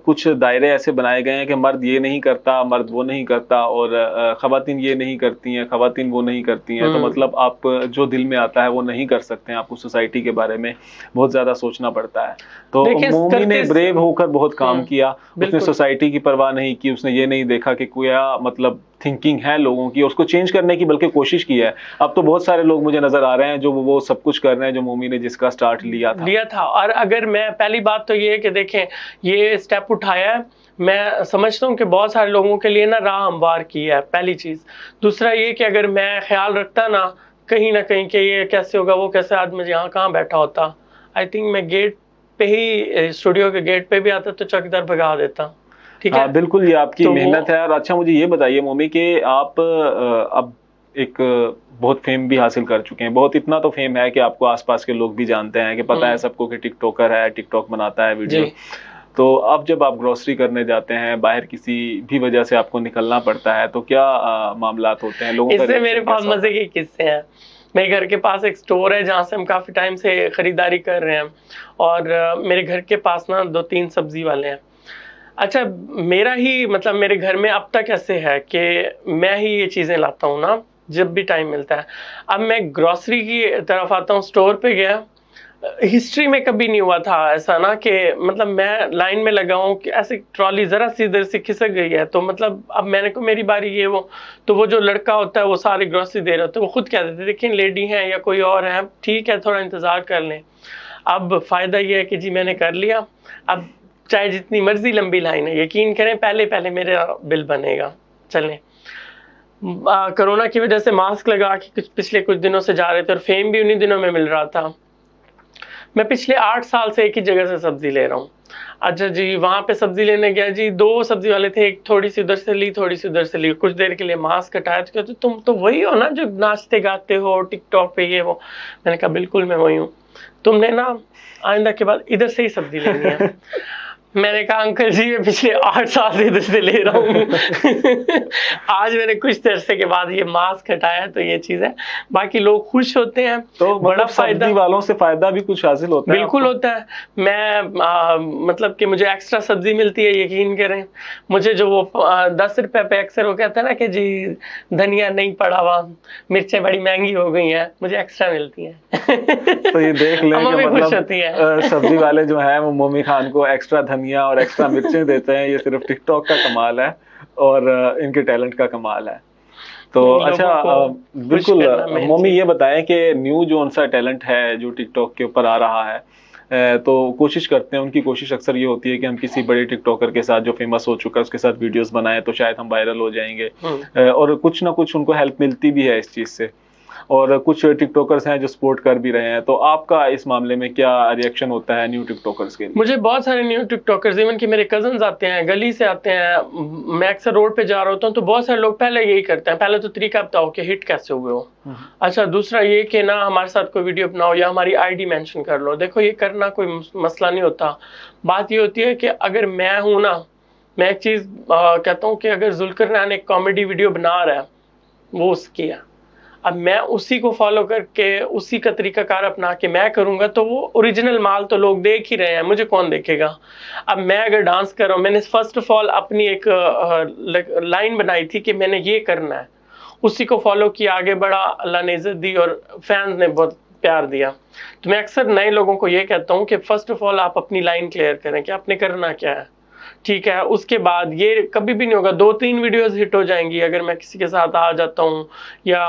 कुछ दायरे ऐसे बनाए गए हैं कि मर्द ये नहीं करता, मर्द वो नहीं करता, और खवातीन ये नहीं करती हैं, खवातीन वो नहीं करती हैं। तो मतलब आप जो दिल में आता है वो नहीं कर सकते हैं, आपको सोसाइटी के बारे में बहुत ज्यादा सोचना पड़ता है। तो मोमी ने ब्रेव होकर बहुत काम किया, उसने सोसाइटी की परवाह नहीं की, उसने ये नहीं देखा कि क्या मतलब थिंकिंग है लोगों की, उसको चेंज करने की बल्कि कोशिश की है। अब तो बहुत सारे लोग मुझे नजर आ रहे हैं जो वो सब कुछ कर रहे हैं जो मोमी ने जिसका स्टार्ट लिया था। और अगर मैं पहली बात तो ये है कि देखें ये स्टेप उठाया है, मैं समझता हूँ कि बहुत सारे लोगों के लिए ना राह हमवार की है, पहली चीज। दूसरा ये कि अगर मैं ख्याल रखता ना कहीं कि ये कैसे होगा वो कैसे, आज मैं यहाँ कहाँ बैठा होता, आई थिंक मैं गेट पे ही, स्टूडियो के गेट पे भी आता तो चौकीदार भगा देता। ठीक है, बिल्कुल, ये आपकी तो मेहनत है। और अच्छा मुझे ये बताइए मोमी कि आप अब एक बहुत फेम भी हासिल कर चुके हैं, बहुत इतना तो फेम है कि आपको आसपास के लोग भी जानते हैं, कि पता है सबको कि टिकटॉकर है, टिकटॉक बनाता है वीडियो। तो अब जब आप ग्रोसरी करने जाते हैं बाहर, किसी भी वजह से आपको निकलना पड़ता है, तो क्या मामलात होते हैं लोगों? इससे मेरे पास मजे के किस्से हैं। मेरे घर के पास एक स्टोर है जहाँ से हम काफ़ी टाइम से ख़रीदारी कर रहे हैं, और मेरे घर के पास ना 2-3 सब्जी वाले हैं। अच्छा, मेरा ही मतलब मेरे घर में अब तक ऐसे है कि मैं ही ये चीज़ें लाता हूँ ना जब भी टाइम मिलता है। अब मैं ग्रॉसरी की तरफ आता हूँ, स्टोर पे गया, हिस्ट्री में कभी नहीं हुआ था ऐसा ना कि मतलब मैं लाइन में लगा हूँ कि ऐसे ट्रॉली जरा सी इधर से खिसक गई है, तो मतलब अब मैंने को मेरी बारी ये वो, तो वो जो लड़का होता है वो सारी ग्रोसरी दे रहा होता है, वो खुद कह देते देखिए लेडी हैं या कोई और है, ठीक है थोड़ा इंतजार कर लें। अब फायदा ये है कि जी मैंने कर लिया, अब चाहे जितनी मर्जी लंबी लाइन है, यकीन करें पहले मेरा बिल बनेगा। चलें, कोरोना की वजह से मास्क लगा के पिछले कुछ दिनों से जा रहे थे, और फेम भी उन्हीं दिनों में मिल रहा था। मैं पिछले 8 साल से एक ही जगह से सब्जी ले रहा हूँ। अच्छा जी, वहाँ पे सब्जी लेने गया जी, 2 सब्जी वाले थे, एक थोड़ी सी उधर से ली, थोड़ी सी उधर से ली, कुछ देर के लिए मास्क हटाया, तो कहते तुम तो वही हो ना जो नाचते गाते हो टिकटॉक पे ये वो। मैंने कहा बिल्कुल मैं वही हूँ, तुमने ना आइंदा के बाद इधर से ही सब्जी लेनी है। मैंने कहा अंकल जी मैं पिछले 8 साल से इधर से ले रहा हूँ। आज मैंने कुछ अरसे के बाद ये मास्क हटाया, तो ये चीज है। बाकी लोग खुश होते हैं, तो बड़ा फायदा वालों से फायदा भी कुछ हासिल होता है? बिल्कुल होता है। मैं मतलब कि मुझे एक्स्ट्रा सब्जी मिलती है, यकीन करें। मुझे जो वो 10 रुपए पे अक्सर वो कहते हैं ना कि जी धनिया नहीं पड़ा हुआ, मिर्चें बड़ी महंगी हो गई हैं, मुझे एक्स्ट्रा मिलती हैं। तो ये देख लें कि मतलब सब्जी वाले जो है वो मोमी खान को एक्स्ट्रा धनिया और एक्स्ट्रा मिर्चें देते हैं, ये सिर्फ टिकटॉक का कमाल है और इनके टैलेंट का कमाल है। तो अच्छा, बिल्कुल मोमी ये बताएं कि न्यू जो उनसा टैलेंट है जो टिकटॉक के ऊपर आ रहा है, तो कोशिश करते हैं, उनकी कोशिश अक्सर ये होती है कि हम किसी बड़े टिकटॉकर के साथ जो फेमस हो चुका है उसके साथ वीडियोस बनाएं तो शायद हम वायरल हो जाएंगे, और कुछ ना कुछ उनको हेल्प मिलती भी है इस चीज़ से, और कुछ टिकटॉकर्स हैं जो सपोर्ट कर भी रहे हैं। तो आपका इस मामले में क्या रिएक्शन होता है न्यू टिकटॉकर्स के लिए? मुझे बहुत सारे न्यू टिकटॉकर्स, इवन कि मेरे कजन्स आते हैं, गली से आते हैं, मैं अक्सर रोड पे जा रहा होता हूँ, तो बहुत सारे लोग पहले यही करते हैं, पहले तो तरीका बताओ कि हिट कैसे हुए हो। अच्छा, दूसरा ये कि ना हमारे साथ कोई वीडियो बनाओ या हमारी आईडी मेंशन कर लो। देखो ये करना कोई मसला नहीं होता, बात ये होती है कि अगर मैं हूँ ना, मैं एक चीज़ कहता हूँ कि अगर जुल्करनैन एक कॉमेडी वीडियो बना रहा है वो उसकी है, अब मैं उसी को फॉलो करके उसी का तरीकाकार अपना के मैं करूंगा तो वो ओरिजिनल माल तो लोग देख ही रहे हैं, मुझे कौन देखेगा। अब मैं अगर डांस कर रहा हूँ, मैंने फर्स्ट ऑफ ऑल अपनी एक लाइन बनाई थी कि मैंने ये करना है, उसी को फॉलो किया, आगे बढ़ा, अल्लाह ने इज्जत दी और फैंस ने बहुत प्यार दिया। तो मैं अक्सर नए लोगों को ये कहता हूँ कि फर्स्ट ऑफ ऑल आप अपनी लाइन क्लियर करें कि आपने करना क्या है, ठीक है। उसके बाद ये कभी भी नहीं होगा 2-3 वीडियोस हिट हो जाएंगी अगर मैं किसी के साथ आ जाता हूँ या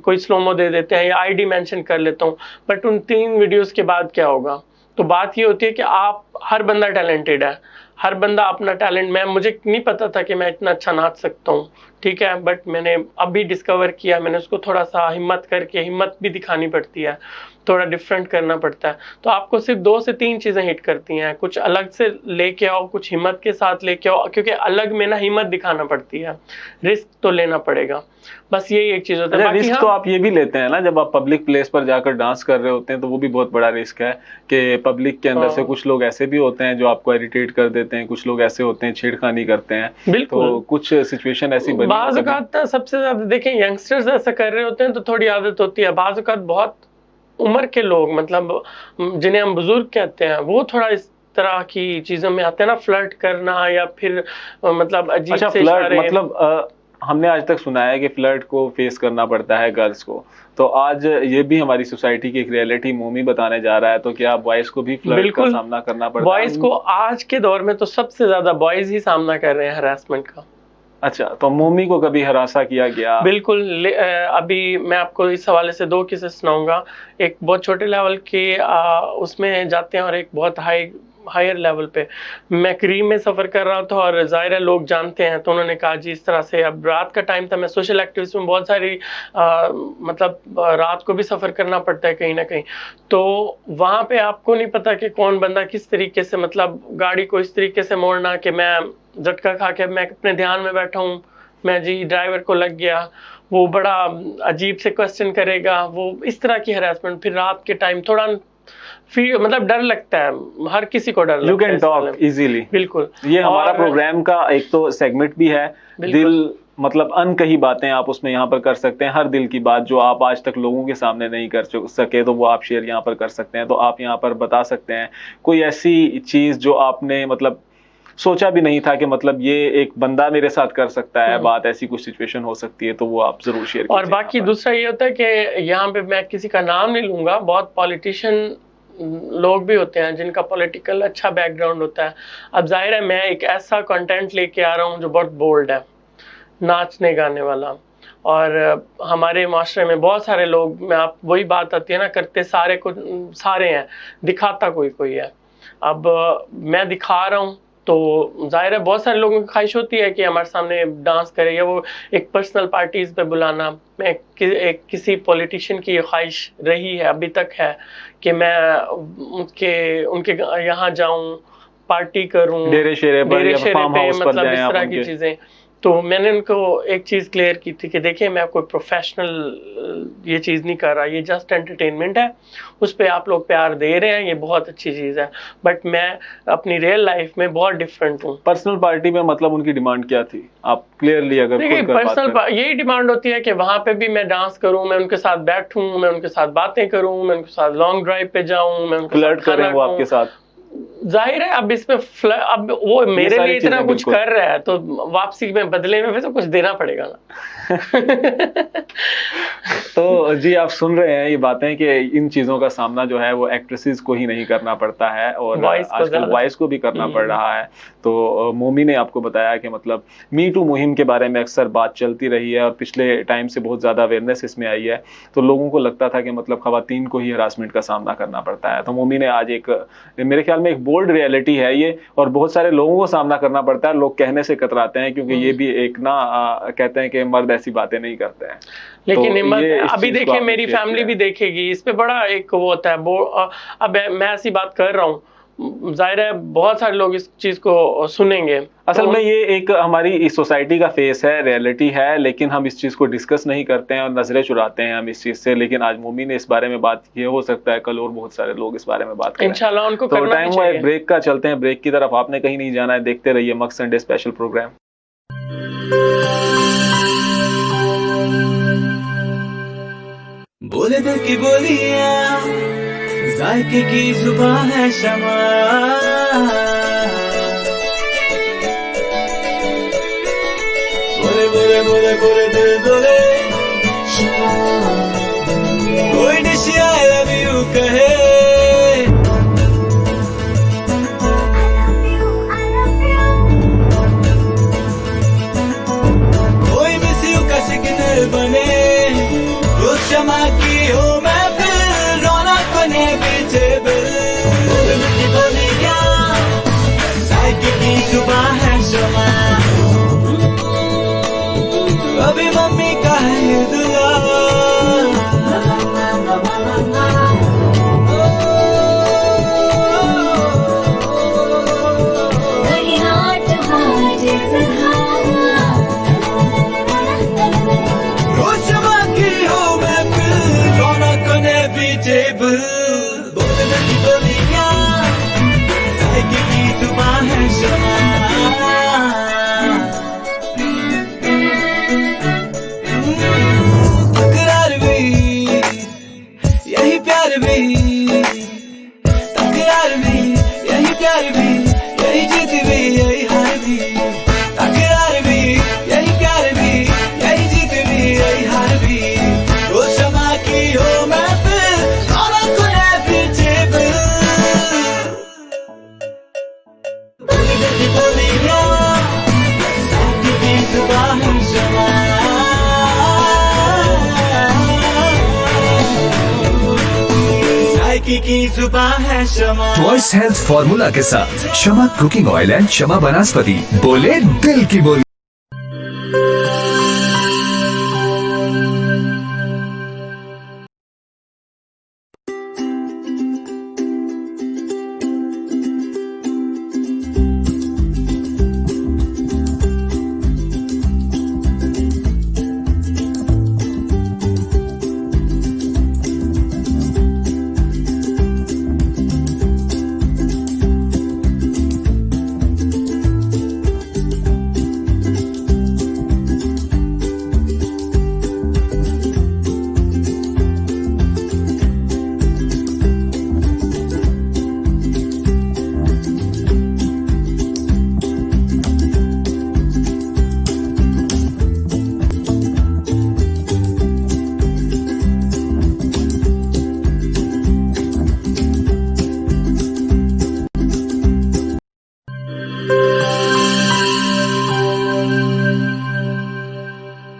कोई स्लोमो दे देते हैं या आईडी मेंशन कर लेता हूँ, बट उन 3 वीडियोस के बाद क्या होगा। तो बात ये होती है कि आप, हर बंदा टैलेंटेड है, हर बंदा अपना टैलेंट, मुझे नहीं पता था कि मैं इतना अच्छा नाच सकता हूँ, ठीक है, बट मैंने अभी डिस्कवर किया, मैंने उसको थोड़ा सा हिम्मत करके, हिम्मत भी दिखानी पड़ती है, थोड़ा डिफरेंट करना पड़ता है। तो आपको सिर्फ 2 से 3 चीज़ें हिट करती हैं, कुछ अलग से लेके आओ, कुछ हिम्मत के साथ लेके आओ, क्योंकि अलग में ना हिम्मत दिखाना पड़ती है, रिस्क तो लेना पड़ेगा, बस यही एक चीज़ होता है। रिस्क तो आप ये भी लेते हैं ना, जब आप पब्लिक प्लेस पर जाकर डांस कर रहे होते हैं तो वो भी बहुत बड़ा रिस्क है कि पब्लिक के अंदर से कुछ लोग ऐसे भी होते हैं जो आपको इरिटेट कर देते हैं, कुछ लोग ऐसे होते हैं छेड़खानी करते हैं। बिल्कुल, तो कुछ सिचुएशन ऐसी बनी बाज़ औक़ात सबसे ज्यादा देखें यंगस्टर्स ऐसा कर रहे होते हैं तो थोड़ी आदत होती है, बाज़ औक़ात बहुत उम्र के लोग, मतलब जिन्हें हम बुजुर्ग कहते हैं, वो थोड़ा इस तरह की चीजों में आते हैं ना, फ्लर्ट करना या फिर मतलब अजीब से फ्लर्ट, मतलब हमने आज तक सुना है कि फ्लर्ट को फेस करना पड़ता है गर्ल्स को, तो आज ये भी हमारी सोसाइटी की एक रियलिटी मोमी बताने जा रहा है, तो क्या बॉयज को भी फ्लर्ट का सामना करना पड़ता है? बॉयज को आज के दौर में तो सबसे ज्यादा बॉयज ही सामना कर रहे हैं हरासमेंट का। अच्छा, तो मोमी को कभी हरासा किया गया? बिल्कुल, अभी मैं आपको इस हवाले से 2 किस्से सुनाऊंगा। एक बहुत छोटे लेवल के उसमें जाते हैं और एक बहुत हायर लेवल पे। मैं करीम में सफ़र कर रहा था और ज़ाहिर है लोग जानते हैं, तो उन्होंने कहा जी इस तरह से, अब रात का टाइम था, मैं सोशल एक्टिविटीज में बहुत सारी मतलब रात को भी सफ़र करना पड़ता है कहीं ना कहीं, तो वहाँ पे आपको नहीं पता कि कौन बंदा किस तरीके से, मतलब गाड़ी को इस तरीके से मोड़ना कि मैं झटका खा के मैं अपने ध्यान में बैठा हूँ, मैं जी ड्राइवर को लग गया, वो बड़ा अजीब से क्वेश्चन करेगा, वो इस तरह की हरासमेंट। फिर रात के टाइम थोड़ा फिर मतलब डर लगता है, हर किसी को डर लगता है। You can talk easily। बिल्कुल, ये हमारा प्रोग्राम का एक तो सेगमेंट भी है, दिल मतलब अनकही बातें आप उसमें यहाँ पर कर सकते हैं, हर दिल की बात जो आप आज तक लोगों के सामने नहीं कर सके तो वो आप शेयर यहाँ पर कर सकते हैं। तो आप यहाँ पर बता सकते हैं कोई ऐसी चीज जो आपने मतलब सोचा भी नहीं था कि मतलब ये एक बंदा मेरे साथ कर सकता है, बात ऐसी कुछ सिचुएशन हो सकती है, तो वो आप जरूर शेयर कीजिए। और बाकी दूसरा ये होता है कि यहाँ पे मैं किसी का नाम नहीं लूंगा, बहुत पॉलिटिशियन लोग भी होते हैं जिनका पॉलिटिकल अच्छा बैकग्राउंड होता है। अब जाहिर है मैं एक ऐसा कंटेंट लेके आ रहा हूँ जो बहुत बोल्ड है, नाचने गाने वाला, और हमारे माशरे में बहुत सारे लोग, मैं आप वही बात आती है ना, करते सारे हैं, दिखाता कोई है। अब मैं दिखा रहा हूँ तो जाहिर है बहुत सारे लोगों की ख्वाहिश होती है कि हमारे सामने डांस करे, या वो एक पर्सनल पार्टीज पे बुलाना। मैं किसी पॉलिटिशियन की ख्वाहिश रही है, अभी तक है, कि मैं उनके यहाँ जाऊं, पार्टी करूं, डेरे शेरे पे मतलब इस तरह की चीजें। तो मैंने उनको एक चीज़ क्लियर की थी कि देखिए मैं कोई प्रोफेशनल ये चीज़ नहीं कर रहा, ये जस्ट एंटरटेनमेंट है, उस पर आप लोग प्यार दे रहे हैं, ये बहुत अच्छी चीज़ है, बट मैं अपनी रियल लाइफ में बहुत डिफरेंट हूँ। पर्सनल पार्टी में मतलब उनकी डिमांड क्या थी, आप क्लियरली अगर देखिए पर्सनल यही डिमांड होती है कि वहाँ पे भी मैं डांस करूँ, मैं उनके साथ बैठूँ, मैं उनके साथ बातें करूँ, मैं उनके साथ लॉन्ग ड्राइव पे जाऊँ, मैं उनके साथ करें वो आपके साथ। जाहिर है अब इसमें अब वो मेरे लिए इतना कुछ कर रहा है तो वापसी में बदले में तो कुछ देना पड़ेगा ना। तो जी आप सुन रहे हैं ये बातें कि इन चीज़ों का सामना जो है वो एक्ट्रेसेस को ही नहीं करना पड़ता है और आजकल वॉइस को भी करना पड़ रहा है। तो मोमी ने आपको बताया कि मतलब मी टू मुहिम के बारे में अक्सर बात चलती रही है और पिछले टाइम से बहुत ज़्यादा अवेयरनेस इसमें आई है, तो लोगों को लगता था कि मतलब खवातीन को ही हरासमेंट का सामना करना पड़ता है। तो मोमी ने आज एक मेरे ख्याल में एक बोल्ड रियलिटी है ये, और बहुत सारे लोगों को सामना करना पड़ता है, लोग कहने से कतराते हैं क्योंकि ये भी एक ना कहते हैं कि मर्द ऐसी बातें नहीं करते हैं। लेकिन तो अभी देखिए मेरी फैमिली भी देखेगी, इस पे बड़ा एक वो होता है। अब मैं ऐसी बात कर रहा हूँ, जाहिर है बहुत सारे लोग इस चीज को सुनेंगे। असल में ये एक हमारी इस सोसाइटी का फेस है, रियलिटी है, लेकिन हम इस चीज को डिस्कस नहीं करते हैं और नजरें चुराते हैं हम इस चीज से। लेकिन आज मोमी ने इस बारे में बात की है, हो सकता है कल और बहुत सारे लोग इस बारे में बात करें इंशाल्लाह। उनको तो टाइम हुआ है ब्रेक का, चलते हैं ब्रेक की तरफ। आपने कहीं नहीं जाना है, देखते रहिए मक्स संडे स्पेशल प्रोग्राम। बोले दिल की बोलियां, जायके की जुबान है शमा। बोले बोले बोले बोले दिल बोले, कोई निशी आई लव यू कहे। कोई मिस यू का सिग्नल बने, रोज शमा की हो मैं फिर रौनक बने पीछे बिल। बोले मिठी बोलियां, जायके की जुबान है शमा। अभी मम्मी का है ये दुआ, रोज शमा की हो मैं फिर रौनक ने भी टेबल। बोले मिठी बोलियां, जायके की जुबान है शमा। तकरार भी यही प्यार भी, तकरार भी यही प्यार भी, यही जीत भी यही हार भी। तकरार भी यही प्यार भी, यही जीत भी यही हार भी। रोज शमा की हो मैं फिर रौनक ने पीछे बिल। बोली मिठी बोलियां, जायके की जुबान है शमा। जायके की जुबान है शमा। वॉइस हेल्थ फॉर्मूला के साथ Shama cooking oil and Shama vanaspati, बोले दिल की बोली।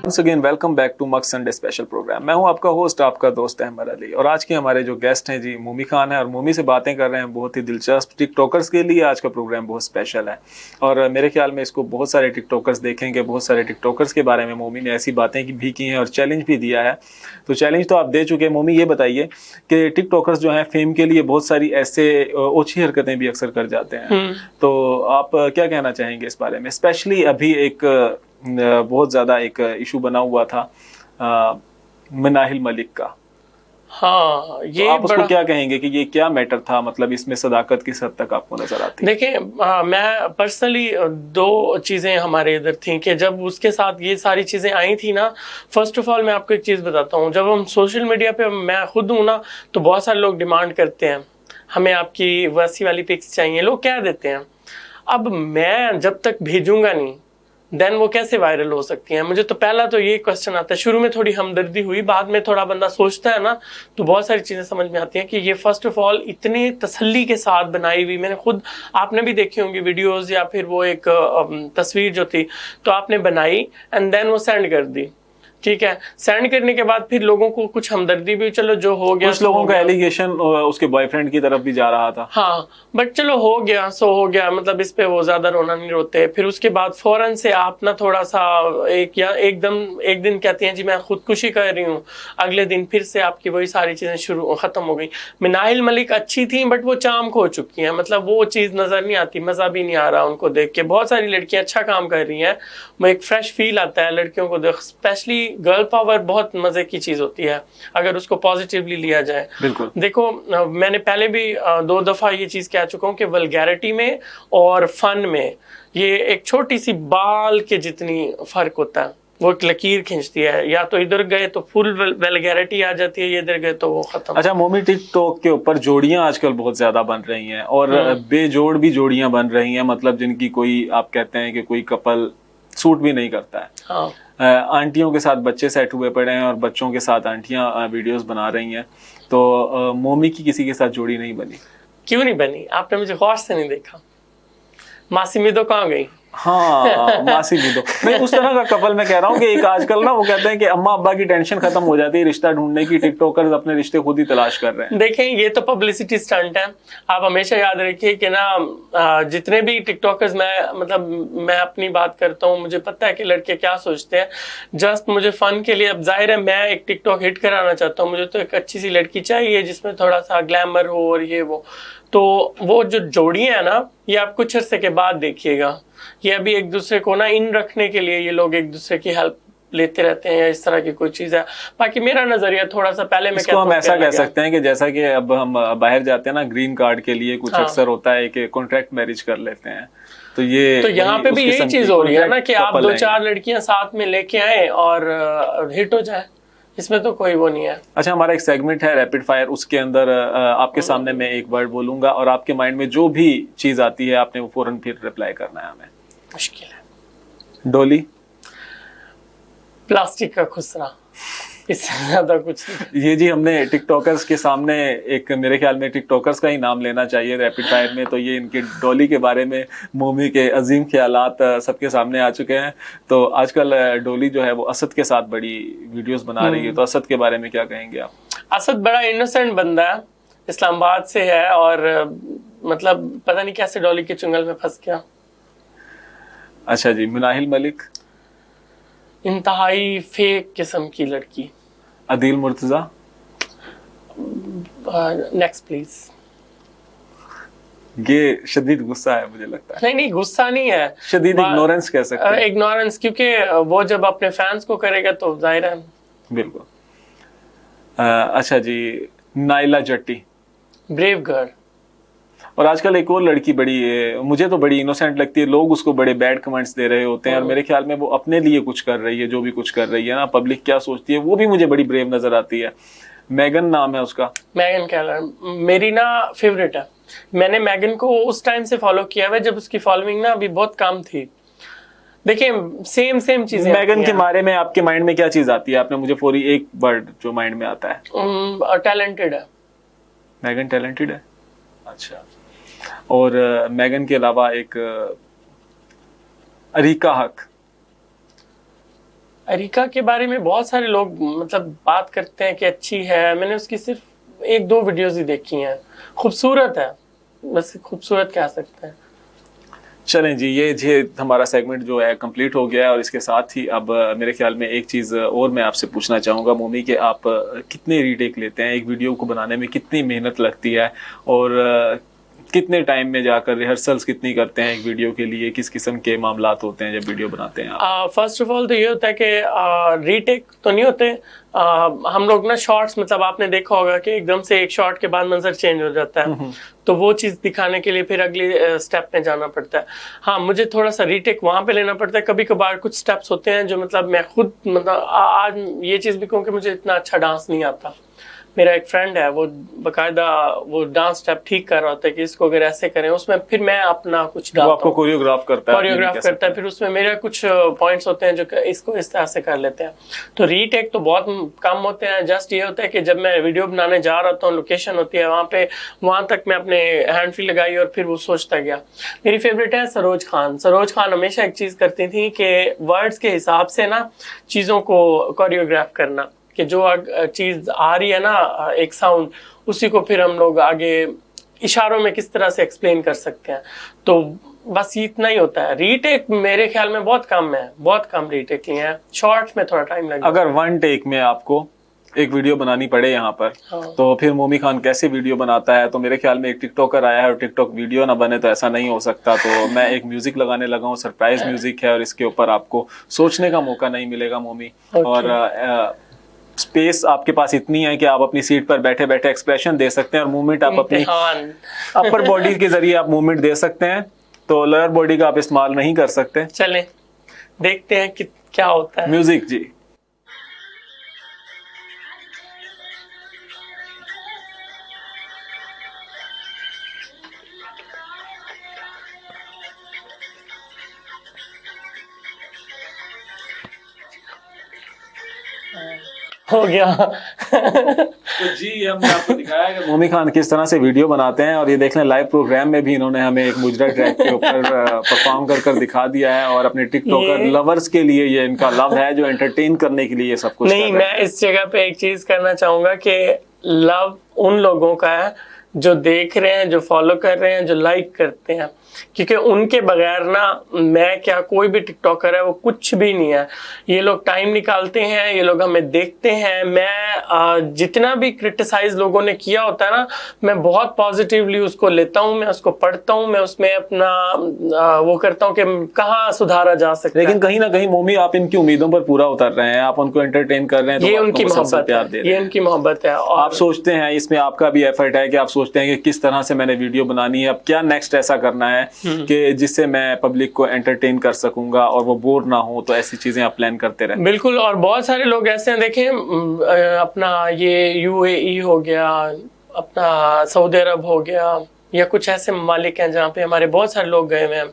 Once again, welcome back to मक्स संडे स्पेशल प्रोग्राम। मैं हूं आपका होस्ट, आपका दोस्त अहमद अली, और आज के हमारे जो गेस्ट हैं जी मोमी खान है, और मोमी से बातें कर रहे हैं बहुत ही दिलचस्प। टिकटॉकर्स के लिए आज का प्रोग्राम बहुत स्पेशल है, और मेरे ख्याल में इसको बहुत सारे टिकटॉकर्स देखेंगे। बहुत सारे टिकटॉकर्स के बारे में मोमी ने ऐसी बातें भी की हैं और चैलेंज भी दिया है। तो चैलेंज तो आप दे चुके हैं। मोमी, ये बताइए कि टिकटॉकर्स जो हैं फेम के लिए बहुत सारी ऐसे ओछी हरकतें भी अक्सर कर जाते हैं, तो आप क्या कहना चाहेंगे इस बारे में? स्पेशली अभी एक बहुत ज़्यादा एक इशू बना हुआ था मनाहिल मलिक का। हाँ, ये तो आप उसको क्या कहेंगे कि ये क्या मैटर था? मतलब इसमें सदाकत किस हद तक आपको नजर आती है? देखिए, मैं पर्सनली दो चीज़ें हमारे इधर थी कि जब उसके साथ ये सारी चीज़ें आई थी ना, फर्स्ट ऑफ ऑल मैं आपको एक चीज़ बताता हूँ। जब हम सोशल मीडिया पे, मैं खुद हूँ ना, तो बहुत सारे लोग डिमांड करते हैं हमें आपकी वैसी वाली पिक्स चाहिए, लोग कह देते हैं। अब मैं जब तक भेजूंगा नहीं, देन वो कैसे वायरल हो सकती हैं? मुझे तो पहला तो ये क्वेश्चन आता है। शुरू में थोड़ी हमदर्दी हुई, बाद में थोड़ा बंदा सोचता है ना, तो बहुत सारी चीज़ें समझ में आती हैं कि ये फर्स्ट ऑफ ऑल इतने तसल्ली के साथ बनाई हुई, मैंने खुद, आपने भी देखी होंगी वीडियोस, या फिर वो एक तस्वीर जो थी, तो आपने बनाई एंड देन वो सेंड कर दी, ठीक है। सेंड करने के बाद फिर लोगों को कुछ हमदर्दी भी, चलो जो हो गया, कुछ लोगों का एलिगेशन उसके बॉयफ्रेंड की तरफ भी जा रहा था। हाँ, बट चलो हो गया सो हो गया, मतलब इस पे वो ज्यादा रोना नहीं रोते। फिर उसके बाद फौरन से आप ना थोड़ा सा एक दिन कहती हैं जी मैं खुदकुशी कर रही हूँ, अगले दिन फिर से आपकी वही सारी चीजें शुरू खत्म हो गई। मनाहिल मलिक अच्छी थी बट वो चाम खो चुकी हैं, मतलब वो चीज नजर नहीं आती, मजा भी नहीं आ रहा उनको देख के। बहुत सारी लड़कियां अच्छा काम कर रही हैं, वो एक फ्रेश फील आता है लड़कियों को देख। स्पेशली गर्ल पावर बहुत मजे की चीज होती है अगर उसको पॉजिटिवली लिया जाए। बिल्कुल। देखो, मैंने पहले भी 2 दफा ये चीज कह चुका हूँ कि वल्गैरिटी में और फन में ये एक छोटी सी बाल के जितनी फर्क होता है। वो एक लकीर खींचती है, या तो इधर गए तो फुल वल्गैरिटी आ जाती है, इधर गए तो वो खत्म। अच्छा मोमी, टिकटॉक के ऊपर जोड़ियां आजकल बहुत ज्यादा बन रही हैं और बेजोड़ भी जोड़ियां बन रही हैं, मतलब जिनकी कोई आप कहते हैं कि कोई कपल सूट भी नहीं करता है। हाँ। आंटियों के साथ बच्चे सेट हुए पड़े हैं और बच्चों के साथ आंटियां वीडियोस बना रही हैं, तो मोमी की किसी के साथ जोड़ी नहीं बनी? क्यों नहीं बनी? आपने मुझे गौर से नहीं देखा। मासी मिदो कहाँ गई? हाँ मासी भी दो नहीं, उस तरह का कपल मैं कह रहा हूँ कि एक आजकल ना वो कहते हैं कि अम्मा अब्बा की टेंशन खत्म हो जाती है रिश्ता ढूंढने की, टिकटॉकर्स अपने रिश्ते खुद ही तलाश कर रहे हैं। देखें, ये तो पब्लिसिटी स्टंट है। आप हमेशा याद रखिए कि ना जितने भी टिकटॉकर्स, मैं अपनी बात करता हूँ, मुझे पता है कि लड़के क्या सोचते हैं। जस्ट मुझे फन के लिए, अब जाहिर है मैं एक टिकटॉक हिट कराना चाहता हूँ, मुझे तो एक अच्छी सी लड़की चाहिए जिसमें थोड़ा सा ग्लैमर हो और ये वो। तो वो जो जोड़ियां है ना, ये आप कुछ अरसे के बाद देखिएगा, ये अभी एक दूसरे को ना इन रखने के लिए ये लोग एक दूसरे की हेल्प लेते रहते हैं या इस तरह की कोई चीज है। बाकी मेरा नजरिया थोड़ा सा पहले मैं इसको हम ऐसा कह सकते हैं कि जैसा कि अब हम बाहर जाते हैं ना ग्रीन कार्ड के लिए, कुछ अक्सर होता है कि कॉन्ट्रैक्ट मैरिज कर लेते हैं, तो यहाँ पे भी यही चीज हो रही है ना कि आप 2-4 लड़कियां साथ में लेके आए और हिट हो जाए, इसमें तो कोई वो नहीं है। अच्छा, हमारा एक सेगमेंट है रैपिड फायर, उसके अंदर आपके सामने मैं एक वर्ड बोलूंगा और आपके माइंड में जो भी चीज आती है आपने वो फौरन फिर रिप्लाई करना है हमें। मुश्किल है। डोली। प्लास्टिक का खुसरा, इससे ज्यादा कुछ नहीं। ये जी हमने टिकटॉकर्स के सामने एक, मेरे ख्याल में टिकटॉकर्स का ही नाम लेना चाहिए रैपिड फायर में, तो ये इनके डोली के बारे में मोमी के अजीम ख्यालात सबके सामने आ चुके हैं। तो आजकल डोली जो है वो असद के साथ बड़ी वीडियोस बना रही है, तो असद के बारे में क्या कहेंगे आप? असद बड़ा इनोसेंट बंदा है, इस्लामाबाद से है और मतलब पता नहीं कैसे डोली के चुंगल में फंस गया। अच्छा जी, मुनाहिल मलिक। इंतहाई फेक किस्म की लड़की। अदील मुर्तजा। Next please. ये शदीद गुस्सा है मुझे लगता है। नहीं गुस्सा नहीं है, शदीद इग्नोरेंस कह सकते हैं। इग्नोरेंस, क्योंकि वो जब अपने फैंस को करेगा तो जाहिर है। बिल्कुल। अच्छा जी, नाइला जट्टी। Brave girl. और आजकल एक और लड़की बड़ी, मुझे तो बड़ी इनोसेंट लगती है, लोग उसको बड़े बैड कमेंट्स दे रहे होते हैं और मेरे ख्याल में वो अपने लिए कुछ कर रही है, जो भी कुछ कर रही है ना, पब्लिक क्या सोचती है वो भी मुझे बड़ी ब्रेव नजर आती है। मैगन नाम है उसका। मैगन केलर मेरी ना फेवरेट है। मैंने मैगन को उस टाइम से फॉलो किया हुआ जब उसकी फॉलोइंग ना अभी बहुत कम थी। देखिए सेम चीजें। मैगन के बारे में आपके माइंड में क्या चीज आती है? आपने मुझे फौरी एक वर्ड जो माइंड में आता है। टैलेंटेड है। मैगन टैलेंटेड है। अच्छा, और मैगन के अलावा एक अरीका हक। अरीका के बारे में बहुत सारे लोग मतलब बात करते हैं कि अच्छी है, मैंने उसकी सिर्फ 1-2 वीडियोस ही देखी हैं। खूबसूरत है, बस खूबसूरत कह सकते हैं। चलें जी, ये हमारा सेगमेंट जो है कंप्लीट हो गया है और इसके साथ ही अब मेरे ख्याल में एक चीज़ और मैं आपसे पूछना चाहूँगा मोमी कि आप कितने रीटेक लेते हैं? एक वीडियो को बनाने में कितनी मेहनत लगती है और कितने टाइम में जाकर रिहर्सल्स कितनी करते हैं एक वीडियो के लिए? किस किस्म के मामलात होते हैं जब वीडियो बनाते हैं आप? फर्स्ट ऑफ ऑल तो ये होता है कि रीटेक तो नहीं होते। हम लोग ना शॉर्ट्स, मतलब आपने देखा होगा कि एकदम से एक शॉट के बाद मंजर चेंज हो जाता है, तो वो चीज़ दिखाने के लिए फिर अगली स्टेप में जाना पड़ता है। हाँ, मुझे थोड़ा सा रीटेक वहाँ पे लेना पड़ता है। कभी कभार कुछ स्टेप्स होते हैं जो मतलब मैं खुद आज ये चीज़ भी कहूँ कि मुझे इतना अच्छा डांस नहीं आता। मेरा एक फ्रेंड है, वो बकायदा वो डांस स्टेप ठीक कर रहा होता है कि इसको अगर ऐसे करें, उसमें फिर मैं अपना कुछ डालता हूं। वो आपको कोरियोग्राफ करता है, फिर उसमें मेरे कुछ पॉइंट्स होते हैं जो इसको इस तरह से कर लेते हैं। तो रीटेक तो बहुत कम होते हैं। जस्ट ये होता है कि जब मैं वीडियो बनाने जा रहा हूँ, लोकेशन होती है वहाँ तक मैं अपने हैंड फ्री लगाई और फिर वो सोचता गया। मेरी फेवरेट है सरोज खान। सरोज खान हमेशा एक चीज़ करती थी कि वर्ड्स के हिसाब से ना चीज़ों को कोरियोग्राफ करना, कि जो चीज आ रही है ना एक साउंड, उसी को फिर हम लोग आगे इशारों में किस तरह से एक्सप्लेन कर सकते हैं। तो बस इतना ही होता है। रीटेक मेरे ख्याल में बहुत कम है, बहुत कम रीटेक लिए हैं। शॉर्ट्स में थोड़ा टाइम लगेगा। अगर 1 टेक में आपको एक वीडियो बनानी पड़े यहाँ पर, हाँ। तो फिर मोमी खान कैसे वीडियो बनाता है? तो मेरे ख्याल में एक टिकटॉकर आया है और टिकटॉक वीडियो ना बने तो ऐसा नहीं हो सकता। तो मैं एक म्यूजिक लगाने लगा हूँ, सरप्राइज म्यूजिक है और इसके ऊपर आपको सोचने का मौका नहीं मिलेगा मोमी। और स्पेस आपके पास इतनी है कि आप अपनी सीट पर बैठे बैठे एक्सप्रेशन दे सकते हैं और मूवमेंट आप अपनी अपर बॉडी के जरिए आप मूवमेंट दे सकते हैं। तो लोअर बॉडी का आप इस्तेमाल नहीं कर सकते। चलें देखते हैं कि क्या होता है। म्यूजिक जी। हो गया। तो जी हमने आपको दिखाया कि मोमी खान किस तरह से वीडियो बनाते हैं, और ये देख लें लाइव प्रोग्राम में भी इन्होंने हमें एक मुजरा ट्रैक के ऊपर परफॉर्म कर दिखा दिया है, और अपने टिकटॉकर लवर्स के लिए ये इनका लव है जो एंटरटेन करने के लिए ये सब कुछ नहीं, मैं इस जगह पे एक चीज करना चाहूंगा कि लव उन लोगों का है जो देख रहे हैं, जो फॉलो कर रहे हैं, जो लाइक करते हैं, क्योंकि उनके बगैर ना मैं क्या कोई भी टिकटॉकर है वो कुछ भी नहीं है। ये लोग टाइम निकालते हैं, ये लोग हमें देखते हैं। मैं जितना भी क्रिटिसाइज लोगों ने किया होता है ना, मैं बहुत पॉजिटिवली उसको लेता हूँ, मैं उसको पढ़ता हूँ, मैं उसमें अपना वो करता हूँ कि कहाँ सुधारा जा सकता है। लेकिन कहीं ना कहीं मोमी आप इनकी उम्मीदों पर पूरा उतर रहे हैं, आप उनको एंटरटेन कर रहे हैं, तो ये आपको उनकी मुसलसल मोहब्बत प्यार है, दे रहे ये हैं। उनकी मोहब्बत है। और आप सोचते हैं इसमें आपका भी एफर्ट है कि आप सोचते हैं कि किस तरह से मैंने वीडियो बनानी है, अब क्या नेक्स्ट ऐसा करना है कि जिससे मैं पब्लिक को एंटरटेन कर सकूंगा और वो बोर ना हो, तो ऐसी चीजें आप प्लान करते रहे। बिल्कुल, और बहुत सारे लोग ऐसे हैं, देखें अपना ये यूएई हो गया, अपना सऊदी अरब हो गया, या कुछ ऐसे ममालिक हैं जहाँ पे हमारे बहुत सारे लोग गए हुए हैं।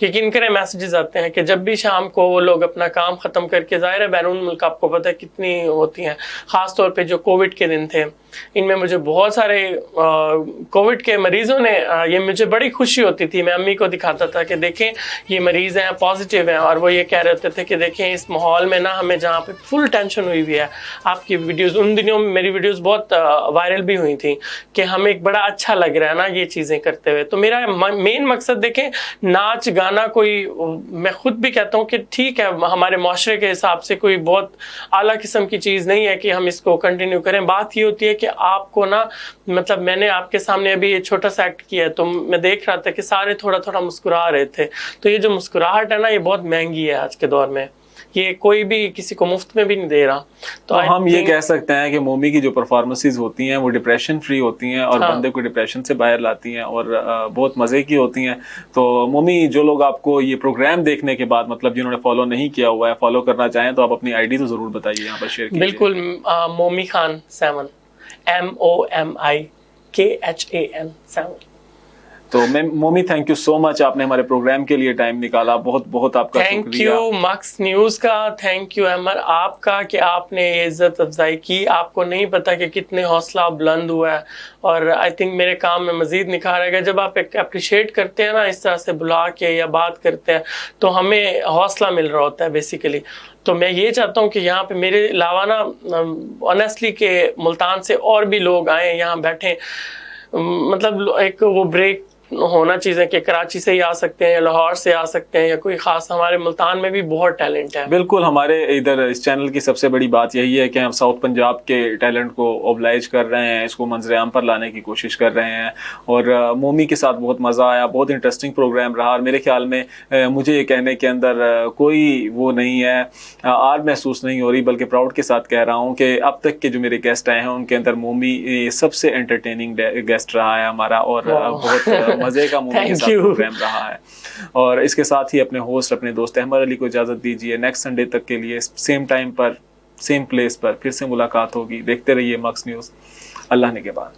यकीन करें मैसेजेस आते हैं कि जब भी शाम को वो लोग अपना काम खत्म करके, जाहिर है बैरून मुल्क आपको पता है कितनी होती हैं, खास तौर पे जो कोविड के दिन थे, इनमें मुझे बहुत सारे कोविड के मरीजों ने ये मुझे बड़ी खुशी होती थी, मैं अम्मी को दिखाता था कि देखें ये मरीज हैं, पॉजिटिव हैं, और वो ये कह रहे होते थे कि देखें इस माहौल में ना हमें जहाँ पे फुल टेंशन हुई हुई है, आपकी वीडियोस, उन दिनों में मेरी वीडियोस बहुत वायरल भी हुई थी कि हमें एक बड़ा अच्छा लग रहा है ना ये चीज़ें करते हुए। तो मेरा मेन मकसद देखें, नाच गाना कोई, मैं खुद भी कहता हूँ कि ठीक है हमारे माशरे के हिसाब से कोई बहुत आला किस्म की चीज़ नहीं है कि हम इसको कंटिन्यू करें। बात ये होती है कि आपको ना, मतलब मैंने आपके सामने अभी ये छोटा सा एक्ट किया है, तो मैं देख रहा था कि सारे थोड़ा थोड़ा मुस्कुरा रहे थे। तो ये जो मुस्कुराहट है ना, ये बहुत महंगी है आज के दौर में, ये कोई भी किसी को मुफ्त में भी नहीं दे रहा। तो हम ये कह सकते हैं कि मोमी की जो परफॉर्मेंसेस होती हैं वो डिप्रेशन फ्री होती हैं, और हाँ। बंदे को डिप्रेशन से बाहर लाती हैं, और बहुत मज़े की होती हैं। तो मोमी, जो लोग आपको ये प्रोग्राम देखने के बाद, मतलब जिन्होंने फॉलो नहीं किया हुआ है, फॉलो करना चाहें, तो आप अपनी आईडी तो ज़रूर बताइए, यहाँ पर शेयर कीजिए। बिल्कुल, मोमी खान 7, MOMIKHAN 7। तो मैं मोमी, थैंक यू सो मच, आपने हमारे प्रोग्राम के लिए टाइम निकाला, बहुत बहुत आपका थैंक शुक्रिया। यू मक्स न्यूज़ का, थैंक यू अमर आपका कि आपने ये इज्जत अफजाई की। आपको नहीं पता कि कितने हौसला बुलंद हुआ है, और आई थिंक मेरे काम में मजीद निखार आएगा। जब आप अप्रिशिएट करते हैं ना इस तरह से बुला के या बात करते हैं, तो हमें हौसला मिल रहा होता है बेसिकली। तो मैं ये चाहता हूँ कि यहाँ पे मेरे अलावा ना ऑनेस्टली के मुल्तान से और भी लोग आए, यहाँ बैठे, मतलब एक वो ब्रेक होना चीज़ है कि कराची से ही आ सकते हैं या लाहौर से आ सकते हैं या कोई ख़ास, हमारे मुल्तान में भी बहुत टैलेंट है। बिल्कुल, हमारे इधर इस चैनल की सबसे बड़ी बात यही है कि हम साउथ पंजाब के टैलेंट को ओबलाइज कर रहे हैं, इसको मंजर आम पर लाने की कोशिश कर रहे हैं। और मोमी के साथ बहुत मज़ा आया, बहुत इंटरेस्टिंग प्रोग्राम रहा, और मेरे ख्याल में मुझे ये कहने के अंदर कोई वो नहीं है, आर महसूस नहीं हो रही, बल्कि प्राउड के साथ कह रहा हूँ कि अब तक के जो मेरे गेस्ट आए हैं उनके अंदर मोमी सबसे एंटरटेनिंग गेस्ट रहा है हमारा, और बहुत मज़े का मोमी के साथ प्रोग्राम रहा है। और इसके साथ ही अपने होस्ट, अपने दोस्त अहमद अली को इजाज़त दीजिए। नेक्स्ट संडे तक के लिए सेम टाइम पर, सेम प्लेस पर फिर से मुलाकात होगी। देखते रहिए मक्स न्यूज़। अल्लाह ने के बाद।